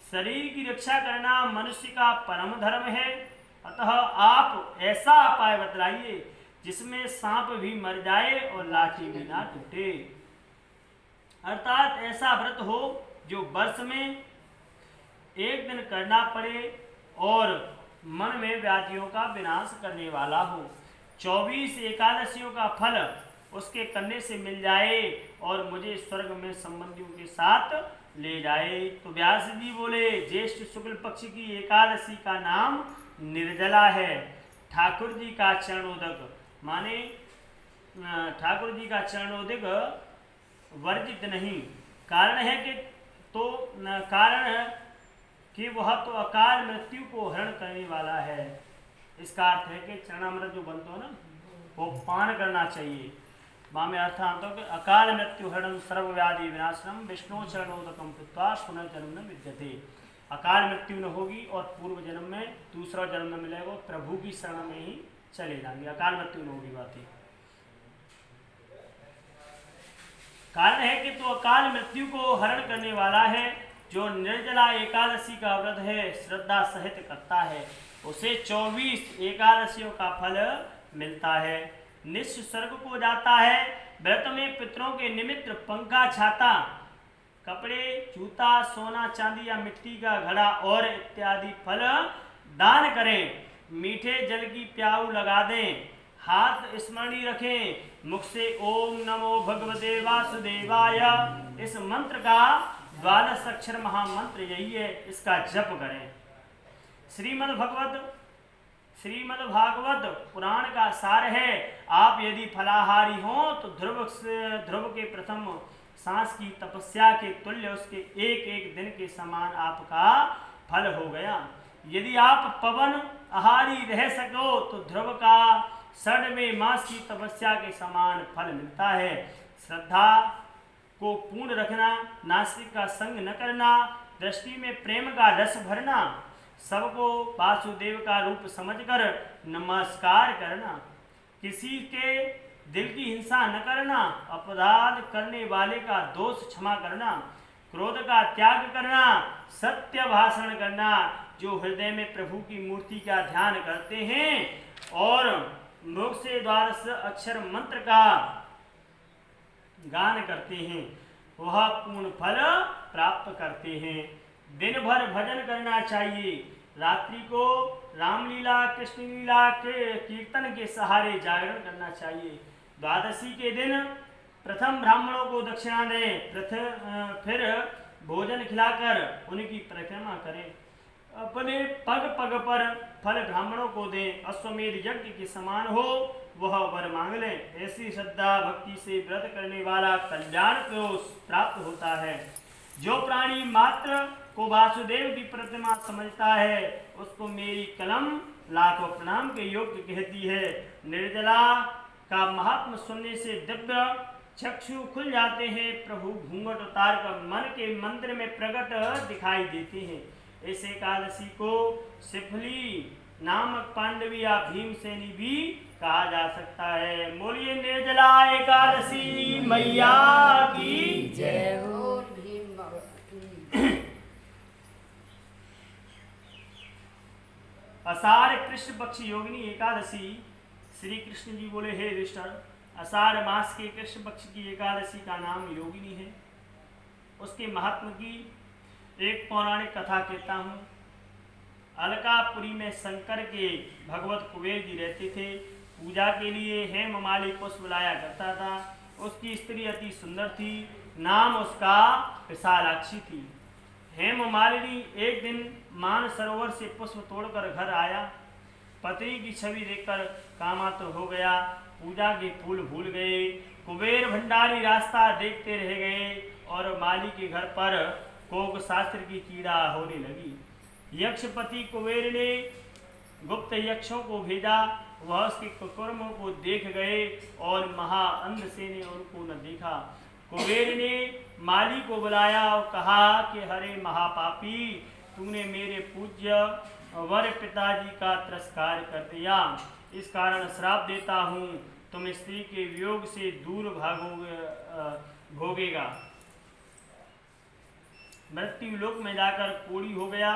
शरीर की रक्षा करना मनुष्य का परम धर्म है, अतः आप ऐसा उपाय बतलाइए जिसमें सांप भी मर जाए और लाठी भी ना टूटे। अर्थात ऐसा व्रत हो जो वर्ष में एक दिन करना पड़े और मन में व्याधियों का विनाश करने वाला हो। 24 एकादशियों का फल उसके करने से मिल जाए और मुझे स्वर्ग में संबंधियों के साथ ले जाए। तो व्यास जी बोले, ज्येष्ठ शुक्ल पक्ष की एकादशी का नाम निर्जला है। ठाकुर जी का चरणोदक माने ठाकुर जी का चरणोदक वर्जित नहीं। कारण है कि कि वह तो अकाल मृत्यु को हरण करने वाला है। इसका अर्थ है कि चरणामृत जो बनता है ना, वो पान करना चाहिए। वहाँ में अर्थांत हो कि अकाल मृत्यु हरण सर्वव्याधि विनाशनम विष्णु चरणोदकम कृत्वा पुनर्जन्म न विद्यते। अकाल मृत्यु न होगी और पूर्व जन्म में दूसरा जन्म न मिलेगा, प्रभु की शरण में ही चले जाएंगे। अकाल मृत्यु न होगी बात है। कारण है कि तो अकाल मृत्यु को हरण करने वाला है। जो निर्जला एकादशी का व्रत है श्रद्धा सहित करता है, उसे 24 एकादशियों का फल मिलता है। निश्चित स्वर्ग को जाता है। व्रत में पितरों के निमित्त पंखा, छाता, कपड़े, जूता, सोना, चांदी या मिट्टी का घड़ा और इत्यादि फल दान करें। मीठे जल की प्याऊ लगा दें। हाथ स्मरणी रखें। मुख से ओम नमो भगवते वासुदेवाय इस मंत्र का 12 अक्षर महामंत्र यही है, इसका जप करें। श्रीमद् भागवत पुराण का सार है। आप यदि फलाहारी हों तो ध्रुव के प्रथम सांस की तपस्या के तुल्य उसके एक एक दिन के समान आपका फल हो गया। यदि आप पवन आहारी रह सको तो ध्रुव का 6वें मास की तपस्या के समान फल मिलता है। श्रद्धा को पूर्ण रखना, नास्तिक का संग न करना, दृष्टि में प्रेम का रस भरना, सबको वासुदेव का रूप समझकर नमस्कार करना, किसी के दिल की हिंसा न करना, अपराध करने वाले का दोष क्षमा करना, क्रोध का त्याग करना, सत्य भाषण करना, जो हृदय में प्रभु की मूर्ति का ध्यान करते हैं और मुख से द्वादश अक्षर मंत्र का गान करते हैं वह पूर्ण फल प्राप्त करते हैं। दिन भर भजन करना चाहिए। रात्रि को रामलीला कृष्ण लीला के कीर्तन के सहारे जागरण करना चाहिए। द्वादशी के दिन प्रथम ब्राह्मणों को दक्षिणा दें, फिर भोजन खिलाकर उनकी परिक्रमा करें। अपने पग पग पर फल ब्राह्मणों को दें। अश्वमेध यज्ञ के समान हो वह वर मांग लें। ऐसी श्रद्धा भक्ति से व्रत करने वाला कल्याण को प्राप्त होता है। जो प्राणी मात्र को वासुदेव की प्रतिमा समझता है उसको मेरी कलम लाखों प्रणाम के योग्य कहती है। निर्जला का महात्मा सुनने से दिव्य चक्षु खुल जाते हैं। प्रभु घूंघट उतार कर मन के मंदिर में प्रकट दिखाई देते हैं। इस एकादशी को सिफली नामक पांडवी या भीमसेनी भी कहा जा सकता है। बोलिए निर्जला एकादशी मैया की जय हो। आषाढ़ कृष्ण पक्ष योगिनी एकादशी। श्री कृष्ण जी बोले, हे युधिष्ठिर, आषाढ़ मास के कृष्ण पक्ष की एकादशी का नाम योगिनी है। उसके महात्म की एक पौराणिक कथा कहता हूँ। अलकापुरी में शंकर के भगवत कुबेर जी रहते थे। पूजा के लिए हेममाली पुष्प लाया करता था। उसकी स्त्री अति सुंदर थी। नाम उसका विशालाक्षी थी। हेममालिनी एक दिन मान सरोवर से पुष्प तोड़कर घर आया। पत्नी की छवि देखकर कामातुर हो गया। पूजा के फूल भूल गए। कुबेर भंडारी रास्ता देखते रह गए और माली के घर पर कोक शास्त्र की कीड़ा होने लगी। यक्षपति कुबेर ने गुप्त यक्षों को भेजा। वह उसके कुकर्मों को देख गए और महाअंध से ने उनको न देखा। कुबेर ने माली को बुलाया और कहा कि हरे महापापी, तूने मेरे पूज्य वर पिताजी का तिरस्कार कर दिया। इस कारण श्राप देता हूँ, तुम स्त्री के वियोग से दूर भोगेगा। मृत्यु लोक में जाकर कोढ़ी हो गया।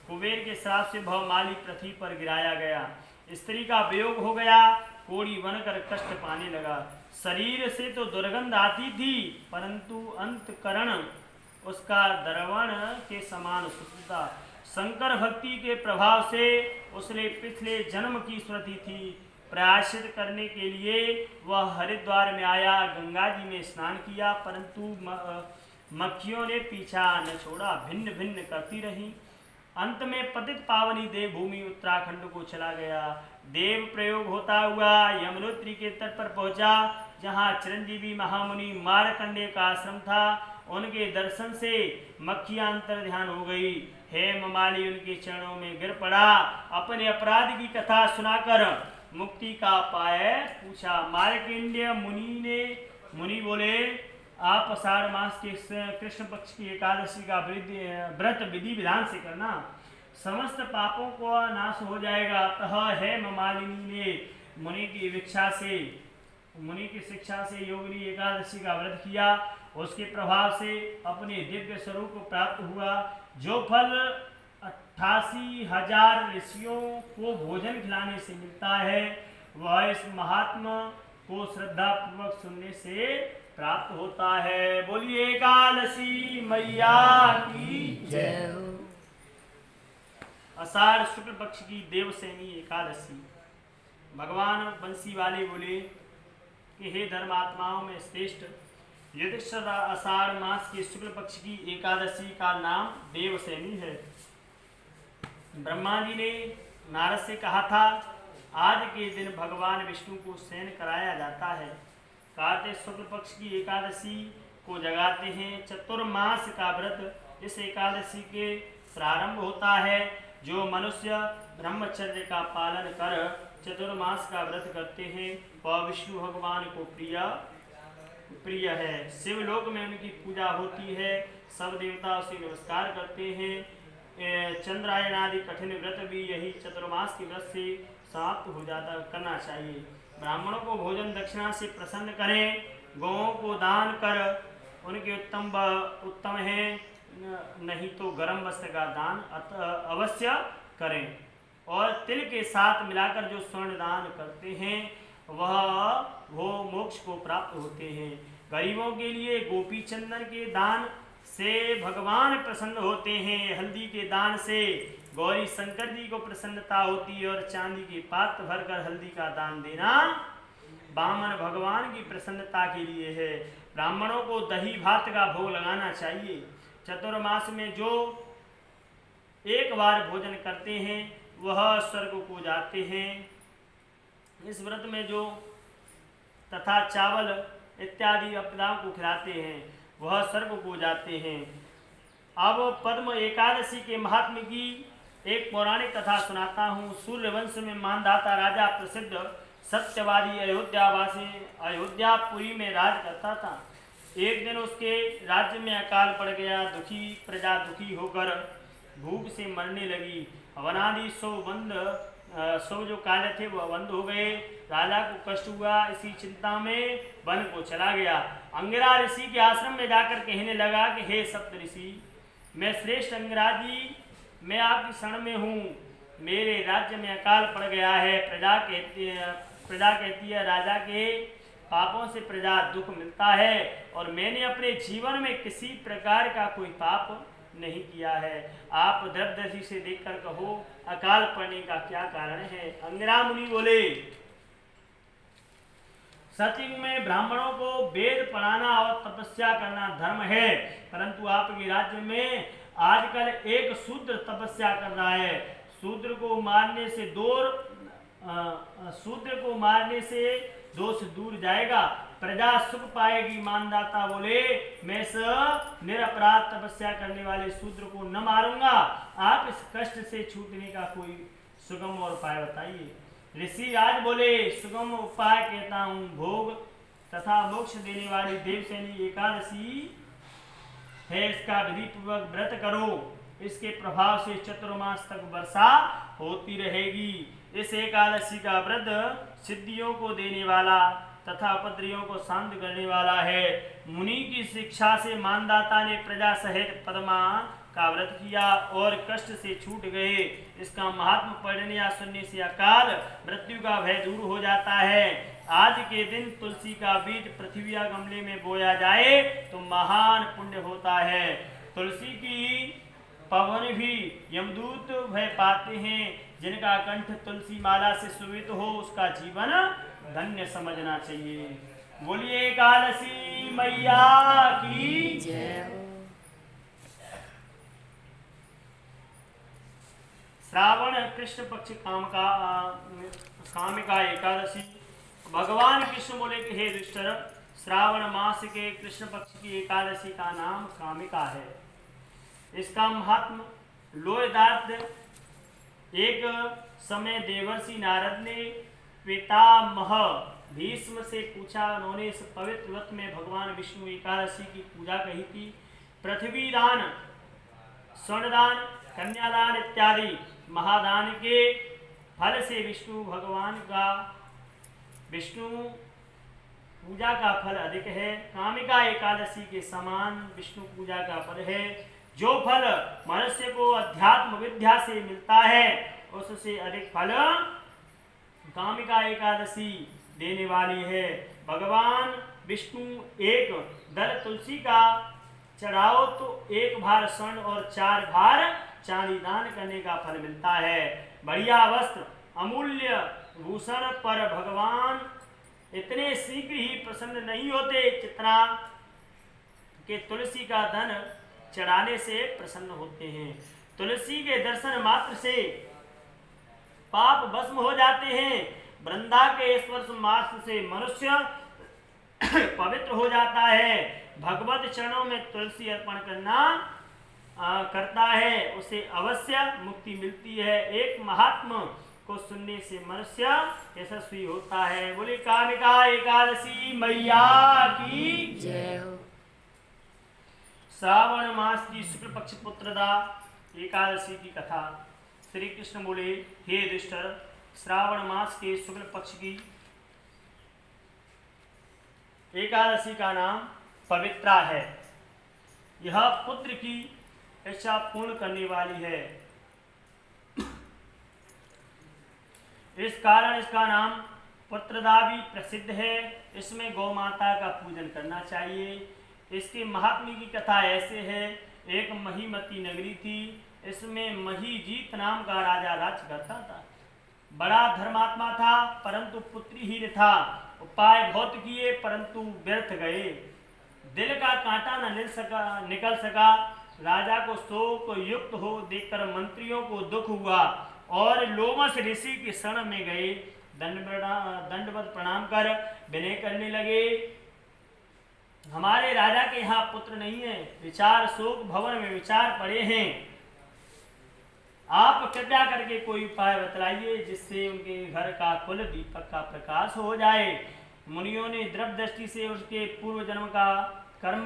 कुबेर के श्राप से भवमाली पृथ्वी पर गिराया गया। स्त्री का वियोग हो गया। कोढ़ी बनकर कष्ट पाने लगा। शरीर से तो दुर्गंध आती थी, परंतु अंतकरण उसका दर्वण के समान शुद्ध था। शंकर भक्ति के प्रभाव से उसने पिछले जन्म की स्मृति थी। प्रायश्चित करने के लिए वह हरिद्वार में आया। गंगा जी में स्नान किया, परंतु मक्खियों ने पीछा न छोड़ा, भिन्न भिन्न करती रही। अंत में पतित पावनी देवभूमि उत्तराखंड को चला गया। देव प्रयोग होता हुआ यमुनोत्री के तट पर पहुंचा, जहां चिरंजीवी महामुनि मारकंडे का आश्रम था। उनके दर्शन से मक्खियां अंतर ध्यान हो गई। हेममाली उनके चरणों में गिर पड़ा। अपने अपराध की कथा सुनाकर मुक्ति का उपाय पूछा। मार्कंडेय मुनि बोले, आप आषाढ़ मास के कृष्ण पक्ष की एकादशी का व्रत विधि विधान से करना, समस्त पापों को नाश हो जाएगा। अतः हेममालिनी ने मुनि की शिक्षा से योगिनी एकादशी का व्रत किया। उसके प्रभाव से अपने दिव्य स्वरूप को प्राप्त हुआ। जो फल 88,000 ऋषियों को भोजन खिलाने से मिलता है, वह इस महात्मा को श्रद्धा पूर्वक सुनने से प्राप्त होता है। बोलिए एकादशी मैया की जय हो। आषाढ़ शुक्ल पक्ष की देवसेनी एकादशी। भगवान बंसी वाले बोले कि हे धर्मात्माओं में श्रेष्ठ युधिष्ठिर, आषाढ़ मास के शुक्ल पक्ष की एकादशी का नाम देवसेनी है। ब्रह्मा जी ने नारद से कहा था, आज के दिन भगवान विष्णु को शयन कराया जाता है। कार्तिक शुक्ल पक्ष की एकादशी को जगाते हैं। चतुर्मास का व्रत इस एकादशी के प्रारंभ होता है। जो मनुष्य ब्रह्मचर्य का पालन कर चतुर्मास का व्रत करते हैं वह विष्णु भगवान को प्रिय है। शिवलोक में उनकी पूजा होती है। सब देवता उसे नमस्कार करते हैं। चंद्रायन आदि कठिन व्रत भी यही चतुर्मास के व्रत से समाप्त हो जाता करना चाहिए। ब्राह्मणों को भोजन दक्षिणा से प्रसन्न करें। गौओं को दान कर उनके उत्तम है, नहीं तो गर्म वस्त्र का दान अवश्य करें। और तिल के साथ मिलाकर जो स्वर्ण दान करते हैं वो मोक्ष को प्राप्त होते हैं। गरीबों के लिए गोपी चंदन के दान से भगवान प्रसन्न होते हैं। हल्दी के दान से गौरी शंकर जी को प्रसन्नता होती है। और चांदी के पात्र भरकर हल्दी का दान देना बामन भगवान की प्रसन्नता के लिए है। ब्राह्मणों को दही भात का भोग लगाना चाहिए। चतुर्मास में जो एक बार भोजन करते हैं वह स्वर्ग को जाते हैं। इस व्रत में जो तथा चावल इत्यादि अपदाओं को खिलाते हैं वह स्वर्ग को जाते हैं। अब पद्म एकादशी के महात्म्य की एक पौराणिक कथा सुनाता हूँ। सूर्यवंश में मानधाता राजा प्रसिद्ध सत्यवादी अयोध्यापुरी में राज करता था। एक दिन उसके राज्य में अकाल पड़ गया। दुखी प्रजा दुखी होकर भूख से मरने लगी। वनादि सौ जो कार्य थे वह बंद हो गए। राजा को कष्ट हुआ। इसी चिंता में वन को चला गया। अंगिरा ऋषि के आश्रम में जाकर कहने लगा कि हे सप्त ऋषि, मैं श्रेष्ठ अंगिरा जी, मैं आपकी शरण में हूँ। मेरे राज्य में अकाल पड़ गया है। प्रजा कहती है राजा के पापों से प्रजा दुख मिलता है और मैंने अपने जीवन में किसी प्रकार का कोई पाप नहीं किया है। आप द्रव्यदर्शी से देखकर कहो अकाल पड़ने का क्या कारण है। अंगिरा मुनि बोले, सतयुग में ब्राह्मणों को वेद पढ़ाना और तपस्या करना धर्म है, परंतु आपके राज्य में आजकल एक शूद्र तपस्या कर रहा है। शूद्र को मारने से दोष दूर जाएगा, प्रजा सुख पाएगी। मानदाता बोले, मैं इस निरपराध तपस्या करने वाले शूद्र को न मारूंगा। आप इस कष्ट से छूटने का कोई सुगम और उपाय बताइए। ऋषि आज बोले, सुगम उपाय कहता हूँ। भोग तथा मोक्ष देने वाली देवसेनी एकादशी है, इसका विधि पूर्वक व्रत करो। इसके प्रभाव से चतुर्मास तक वर्षा होती रहेगी। इस एकादशी का व्रत सिद्धियों को देने वाला तथा उपद्रवियों को शांत करने वाला है। मुनि की शिक्षा से मानदाता ने प्रजा सहित पद्मा का व्रत किया और कष्ट से छूट गए। इसका महात्म पढ़ने या सुनने से अकाल मृत्यु का भय दूर हो जाता है। आज के दिन तुलसी का बीज पृथ्वी या गमले में बोया जाए तो महान पुण्य होता है। तुलसी की पवन भी यमदूत भय पाते हैं। जिनका कंठ तुलसी माला से सुवित हो उसका जीवन धन्य समझना चाहिए। बोलिए एकादशी मैया की जय। श्रावण कृष्ण पक्ष कामिका एकादशी। भगवान कृष्ण बोले कि हे दुष्टर, श्रावण मास के कृष्ण पक्ष की एकादशी का नाम कामिका है। इसका महात्म लोयदार्थ। एक समय देवर्षि नारद ने पितामह भीष्म से पूछा। उन्होंने इस पवित्र व्रत में भगवान विष्णु एकादशी की पूजा कही थी। पृथ्वी दान, स्वर्णदान, कन्यादान इत्यादि महादान के फल से विष्णु पूजा का फल अधिक है। कामिका एकादशी के समान विष्णु पूजा का फल है। जो फल मनुष्य को अध्यात्म विद्या से मिलता है उससे अधिक फल कामिका एकादशी देने वाली है। भगवान विष्णु एक दल तुलसी का चढ़ाओ तो 1 भार स्वर्ण और 4 भार चांदी दान करने का फल मिलता है। बढ़िया वस्त्र, अमूल्य भूषण पर भगवान इतने शीघ्र ही प्रसन्न नहीं होते जितना कि तुलसी का धन चढ़ाने से प्रसन्न होते हैं। तुलसी के दर्शन मात्र से पाप भस्म हो जाते हैं। वृंदा के स्पर्श मात्र से मनुष्य पवित्र हो जाता है। भगवत चरणों में तुलसी अर्पण करता है, उसे अवश्य मुक्ति मिलती है। एक महात्मा को सुनने से मनुष्य यशस्वी होता है। बोले कामिका एकादशी मैया की जय हो। श्रावण मास की शुक्ल पक्ष पुत्रदा एकादशी की कथा। श्री कृष्ण बोले, हे युधिष्ठिर, श्रावण मास के शुक्ल पक्ष की एकादशी का नाम पवित्रा है। यह पुत्र की इच्छा पूर्ण करने वाली है, इस कारण इसका नाम पुत्रदा भी प्रसिद्ध है। इसमें गौ माता का पूजन करना चाहिए। इसके महात्म्य की कथा ऐसे है। एक महीमती नगरी थी, इसमें महीजीत नाम का राजा राज्य करता था। बड़ा धर्मात्मा था, परंतु पुत्रहीन था। उपाय बहुत किए, परंतु व्यर्थ गए। दिल का कांटा न निकल सका। राजा को शोक युक्त हो देखकर मंत्रियों को दुख हुआ और लोमस ऋषि के शरण में गए। दंडवत प्रणाम कर विनय करने लगे, हमारे राजा के यहाँ पुत्र नहीं है। विचार शोक भवन में विचार पड़े हैं। आप कृपया करके कोई उपाय बतलाइए जिससे उनके घर का कुल दीपक का प्रकाश हो जाए। मुनियों ने द्रव दृष्टि से उसके पूर्व जन्म का कर्म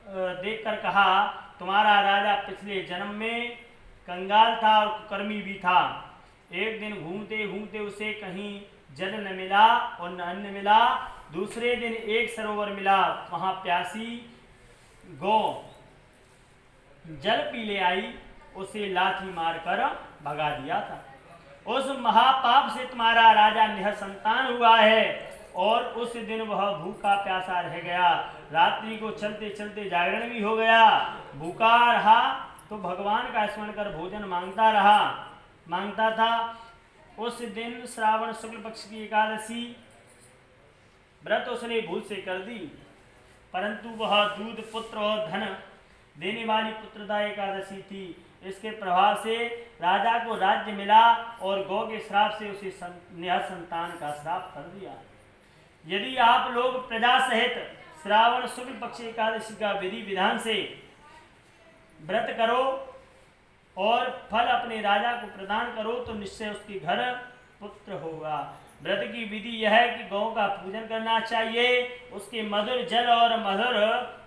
देखकर कहा, तुम्हारा राजा पिछले जन्म में कंगाल था और कर्मी भी था। एक दिन घूमते घूमते उसे कहीं जल न मिला और न अन्न मिला। दूसरे दिन एक सरोवर मिला, वहां प्यासी गौ जल पी ले आई, उसे लाठी मारकर भगा दिया था। उस महापाप से तुम्हारा राजा निःसंतान हुआ है और उस दिन वह भूखा प्यासा रह गया। रात्रि को चलते चलते जागरण भी हो गया। भूखा रहा तो भगवान का स्मरण कर भोजन मांगता था। उस दिन श्रावण शुक्ल पक्ष की एकादशी व्रत उसने भूल से कर दी, परंतु वह दूध पुत्र और धन देने वाली पुत्रदा एकादशी थी। इसके प्रभाव से राजा को राज्य मिला और गौ के श्राप से उसे निःसंतान का श्राप कर दिया। यदि आप लोग प्रजा सहित श्रावण शुक्ल पक्ष एकादशी का विधि विधान से व्रत करो और फल अपने राजा को प्रदान करो तो निश्चय उसके घर पुत्र होगा। व्रत की विधि यह है कि गौ का पूजन करना चाहिए, उसके मधुर जल और मधुर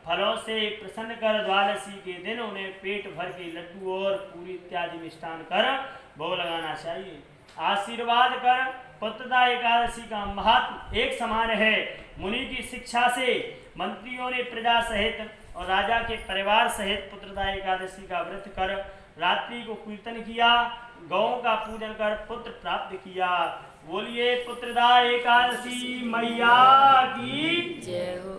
फलों से प्रसन्न कर द्वादशी के दिन उन्हें पेट भर के लड्डू और पूरी इत्यादि मिष्टान कर भोग लगाना चाहिए। आशीर्वाद कर पुत्रदा एकादशी का महात्म एक समान है। मुनि की शिक्षा से मंत्रियों ने प्रजा सहित और राजा के परिवार सहित पुत्रदा एकादशी का व्रत कर रात्रि को कीर्तन किया, गौ का पूजन कर पुत्र प्राप्त किया। बोलिए पुत्रदा एकादशी मैया की जय हो।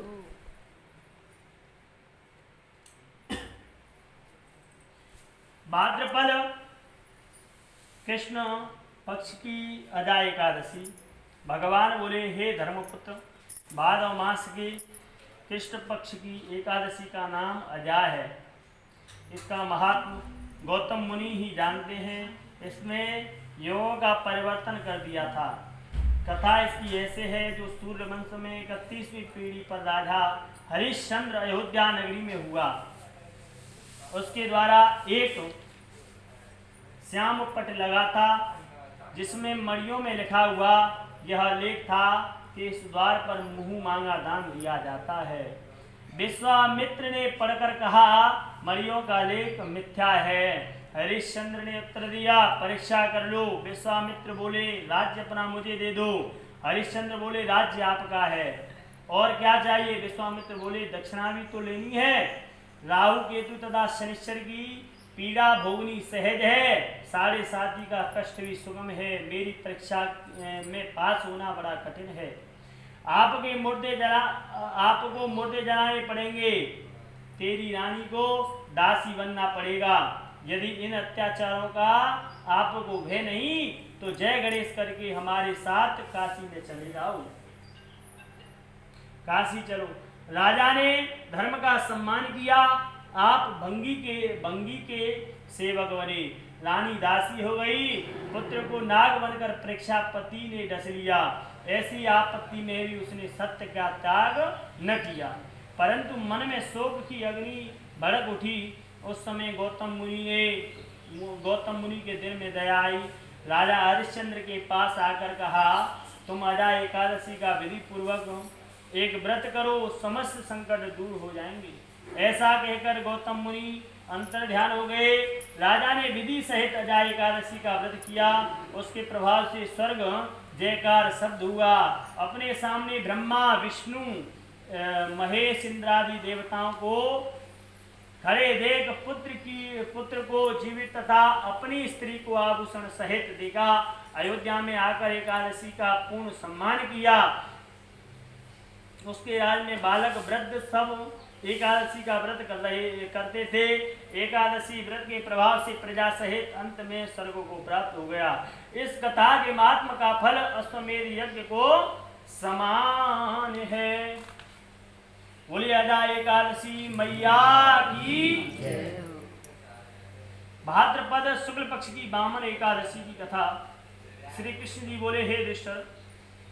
भाद्रपद कृष्ण पक्ष की अदा एकादशी। भगवान बोले, हे धर्मपुत्र, भाद्र मास के कृष्ण पक्ष की एकादशी का नाम अजा है। इसका महात्म गौतम मुनि ही जानते हैं। इसमें योगों का परिवर्तन कर दिया था। कथा इसकी ऐसे है, जो सूर्यवंश में 31वीं पीढ़ी पर राजा हरिश्चंद्र अयोध्या नगरी में हुआ। उसके द्वारा एक श्याम पट लगा था, जिसमें मणियों में लिखा हुआ यह लेख था कि इस द्वार पर मुंह मांगा दान दिया जाता है। विश्वामित्र ने पढ़कर कहा, मणियों का लेख मिथ्या है। हरिश्चंद्र ने उत्तर दिया, परीक्षा कर लो। विश्वामित्र बोले, राज्य अपना मुझे दे दो। हरिश्चंद्र बोले, राज्य आपका है, और क्या चाहिए? विश्वामित्र बोले, दक्षिणा भी तो लेनी है। राहु केतु तथा शनिश्चर की पीड़ा भोगनी सहज है, 7.5 का कष्ट भी सुगम है। मेरी परीक्षा में पास होना बड़ा कठिन है। आपको मुर्दे जलाने पड़ेंगे, तेरी रानी को दासी बनना पड़ेगा। यदि इन अत्याचारों का आपको भय नहीं तो जय गणेश करके हमारे साथ काशी में चले जाओ। काशी चलो। राजा ने धर्म का सम्मान किया। आप भंगी के सेवक बने। रानी दासी हो गई, पुत्र को नाग बनकर परीक्षापति ने डस लिया। ऐसी आपत्ति में भी उसने सत्य का त्याग न किया, परंतु मन में शोक की अग्नि भड़क उठी। उस समय गौतम मुनि के दिल में दया आई। राजा हरिश्चंद्र के पास आकर कहा, तुम अजा एकादशी का विधि पूर्वक एक व्रत करो, समस्त संकट दूर हो जाएंगे। ऐसा कहकर गौतम मुनि अंतर ध्यान हो गए। राजा ने विधि सहित अजा एकादशी का व्रत किया। उसके प्रभाव से स्वर्ग जयकार शब्द हुआ। अपने सामने ब्रह्मा, विष्णु, महेश, इंद्रादि देवताओं को खड़े देख पुत्र को जीवित तथा अपनी स्त्री को आभूषण सहित देखा। अयोध्या में आकर एकादशी का पूर्ण सम्मान किया। उसके राज में बालक वृद्ध सब एकादशी का व्रत करते थे। एकादशी व्रत के प्रभाव से प्रजा सहित अंत में स्वर्ग को प्राप्त हो गया। इस कथा के महात्मा का फल अश्वमेध यज्ञ को समान है। बोलिए अजा एकादशी मैया की। भाद्रपद शुक्ल पक्ष की वामन एकादशी की कथा। श्री कृष्ण जी बोले, हे दुष्टर,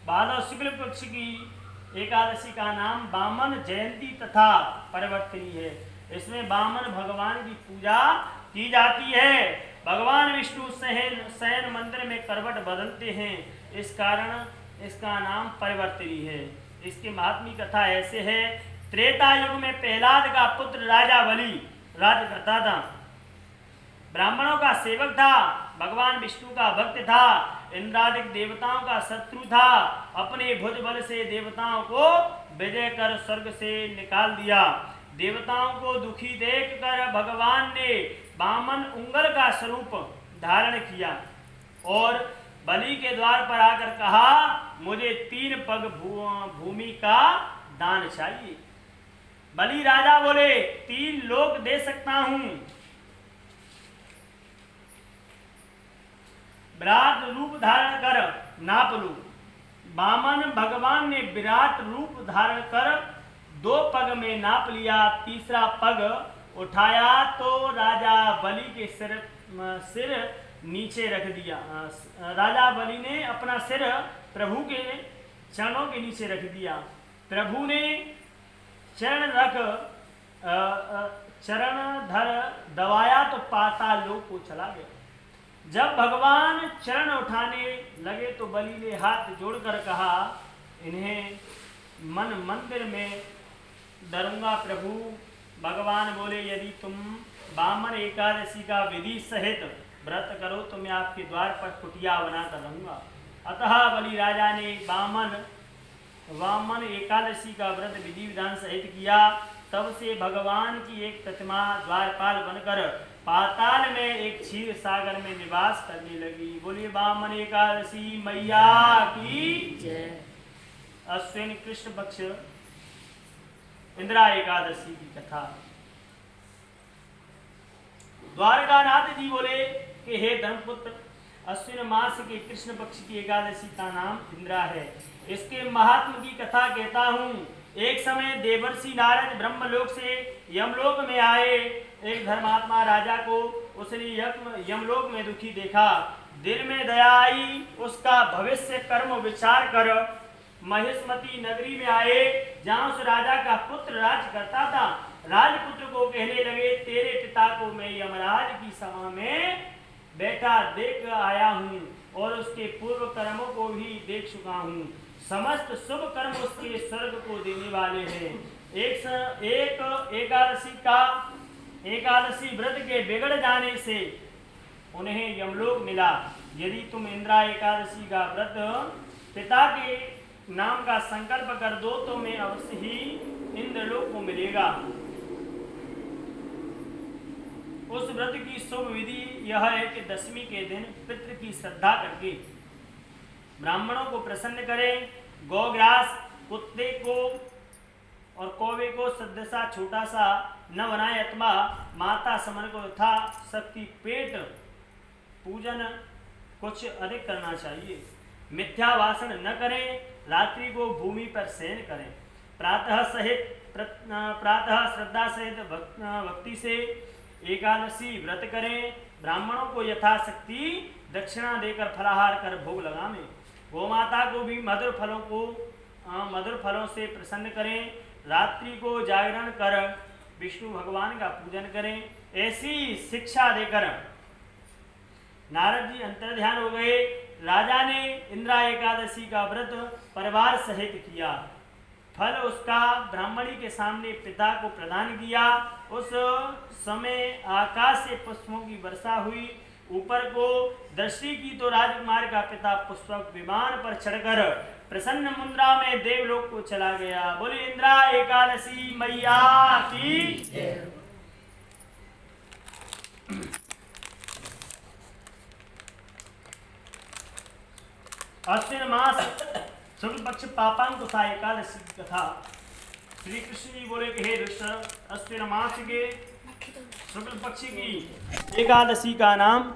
भाद्र शुक्ल पक्ष की एकादशी का नाम वामन जयंती तथा परिवर्तनी है। इसमें वामन भगवान की पूजा की जाती है। भगवान विष्णु शयन मंदिर में करवट बदलते हैं, इस कारण इसका नाम परिवर्तनी है। इसके महात्म्य कथा ऐसे है। त्रेता युग में प्रहलाद का पुत्र राजा बलि राज्य करता था। ब्राह्मणों का सेवक था, भगवान विष्णु का भक्त था, इंद्रादिक देवताओं का शत्रु था। अपने भुज बल से देवताओं को विजय कर स्वर्ग से निकाल दिया। देवताओं को दुखी देखकर भगवान ने वामन उंगर का स्वरूप धारण किया और बलि के द्वार पर आकर कहा, मुझे 3 पग भूमि का दान चाहिए। बलि राजा बोले, 3 लोक दे सकता हूं। विराट रूप धारण कर नाप लूं। वामन भगवान ने विराट रूप धारण कर 2 पग में नाप लिया। तीसरा पग उठाया तो राजा बलि के सिर नीचे रख दिया। राजा बलि ने अपना सिर प्रभु के चरणों के नीचे रख दिया। प्रभु ने चरण धर दबाया तो पाताल लोक को चला गया। जब भगवान चरण उठाने लगे तो बलि ने हाथ जोड़कर कहा, इन्हें मन मंदिर में धरूंगा प्रभु। भगवान बोले, यदि तुम वामन एकादशी का विधि सहित व्रत करो तो मैं आपके द्वार पर कुटिया बनाकर रहूंगा। अतः बलि राजा ने वामन एकादशी का व्रत विधि विधान सहित किया। तब से भगवान की एक प्रतिमा द्वारपाल बनकर पाताल में एक क्षीर सागर में निवास करने लगी। बोलिए वामन एकादशी मैया की जय। अश्विन कृष्ण पक्ष इंदिरा एकादशी की कथा। द्वारकानाथ जी बोले कि हे धर्मपुत्र, अश्विन मास के कृष्ण पक्ष की एकादशी का नाम इंदिरा है। इसके महात्म की कथा कहता हूँ। एक समय देवर्षि नारद ब्रह्मलोक से यमलोक में आए। एक धर्मात्मा राजा को उसने यमलोक में दुखी देखा। दिल में दया आई। उसका भविष्य कर्म विचार कर महिष्मती नगरी में आए, जहाँ उस राजा का पुत्र राज्य करता था। राजपुत्र को कहने लगे, तेरे पिता को मैं यमराज की सभा में बैठा देख आया हूँ और उसके पूर्व कर्मों को भी देख चुका हूँ। समस्त शुभ कर्म उसके स्वर्ग को देने वाले हैं। एक एकादशी व्रत के बिगड़ जाने से उन्हें यमलोक मिला। यदि तुम इंदिरा एकादशी का व्रत पिता के नाम का संकल्प कर दो तो मैं अवश्य ही इंद्रलोक को मिलेगा। उस व्रत की शुभ विधि यह है कि दशमी के दिन पितृ की श्रद्धा करके ब्राह्मणों को प्रसन्न करें। गौग्रास, कुत्ते को और कौवे को सदसा छोटा सा न बनाए अथवा माता समन को यथा शक्ति पेट पूजन कुछ अधिक करना चाहिए। मिथ्या भाषण न करें। रात्रि को भूमि पर शयन करें। प्रातः श्रद्धा सहित भक्ति से एकादशी व्रत करें, ब्राह्मणों को यथाशक्ति दक्षिणा देकर फलाहार कर भोग लगावें, गोमाता को भी मधुर फलों से प्रसन्न करें, रात्रि को जागरण कर विष्णु भगवान का पूजन करें। ऐसी शिक्षा देकर नारद जी अंतर ध्यान हो गए। राजा ने इंद्रा एकादशी का व्रत परिवार सहित किया। फल उसका ब्राह्मणी के सामने पिता को प्रदान किया। उस समय आकाश से पुष्पों की वर्षा हुई। ऊपर को दृष्टि की तो राजकुमार का पिता पुष्पक विमान पर चढ़कर प्रसन्न मुद्रा में देवलोक को चला गया। बोले इंद्रा एकादशी मैया की। अश्विन मास शुक्ल पक्ष पापांकुशा एकादशी की कथा। श्री कृष्ण जी बोले कि हे दुष्ट, अश्विन मास के शुक्ल पक्ष की एकादशी का नाम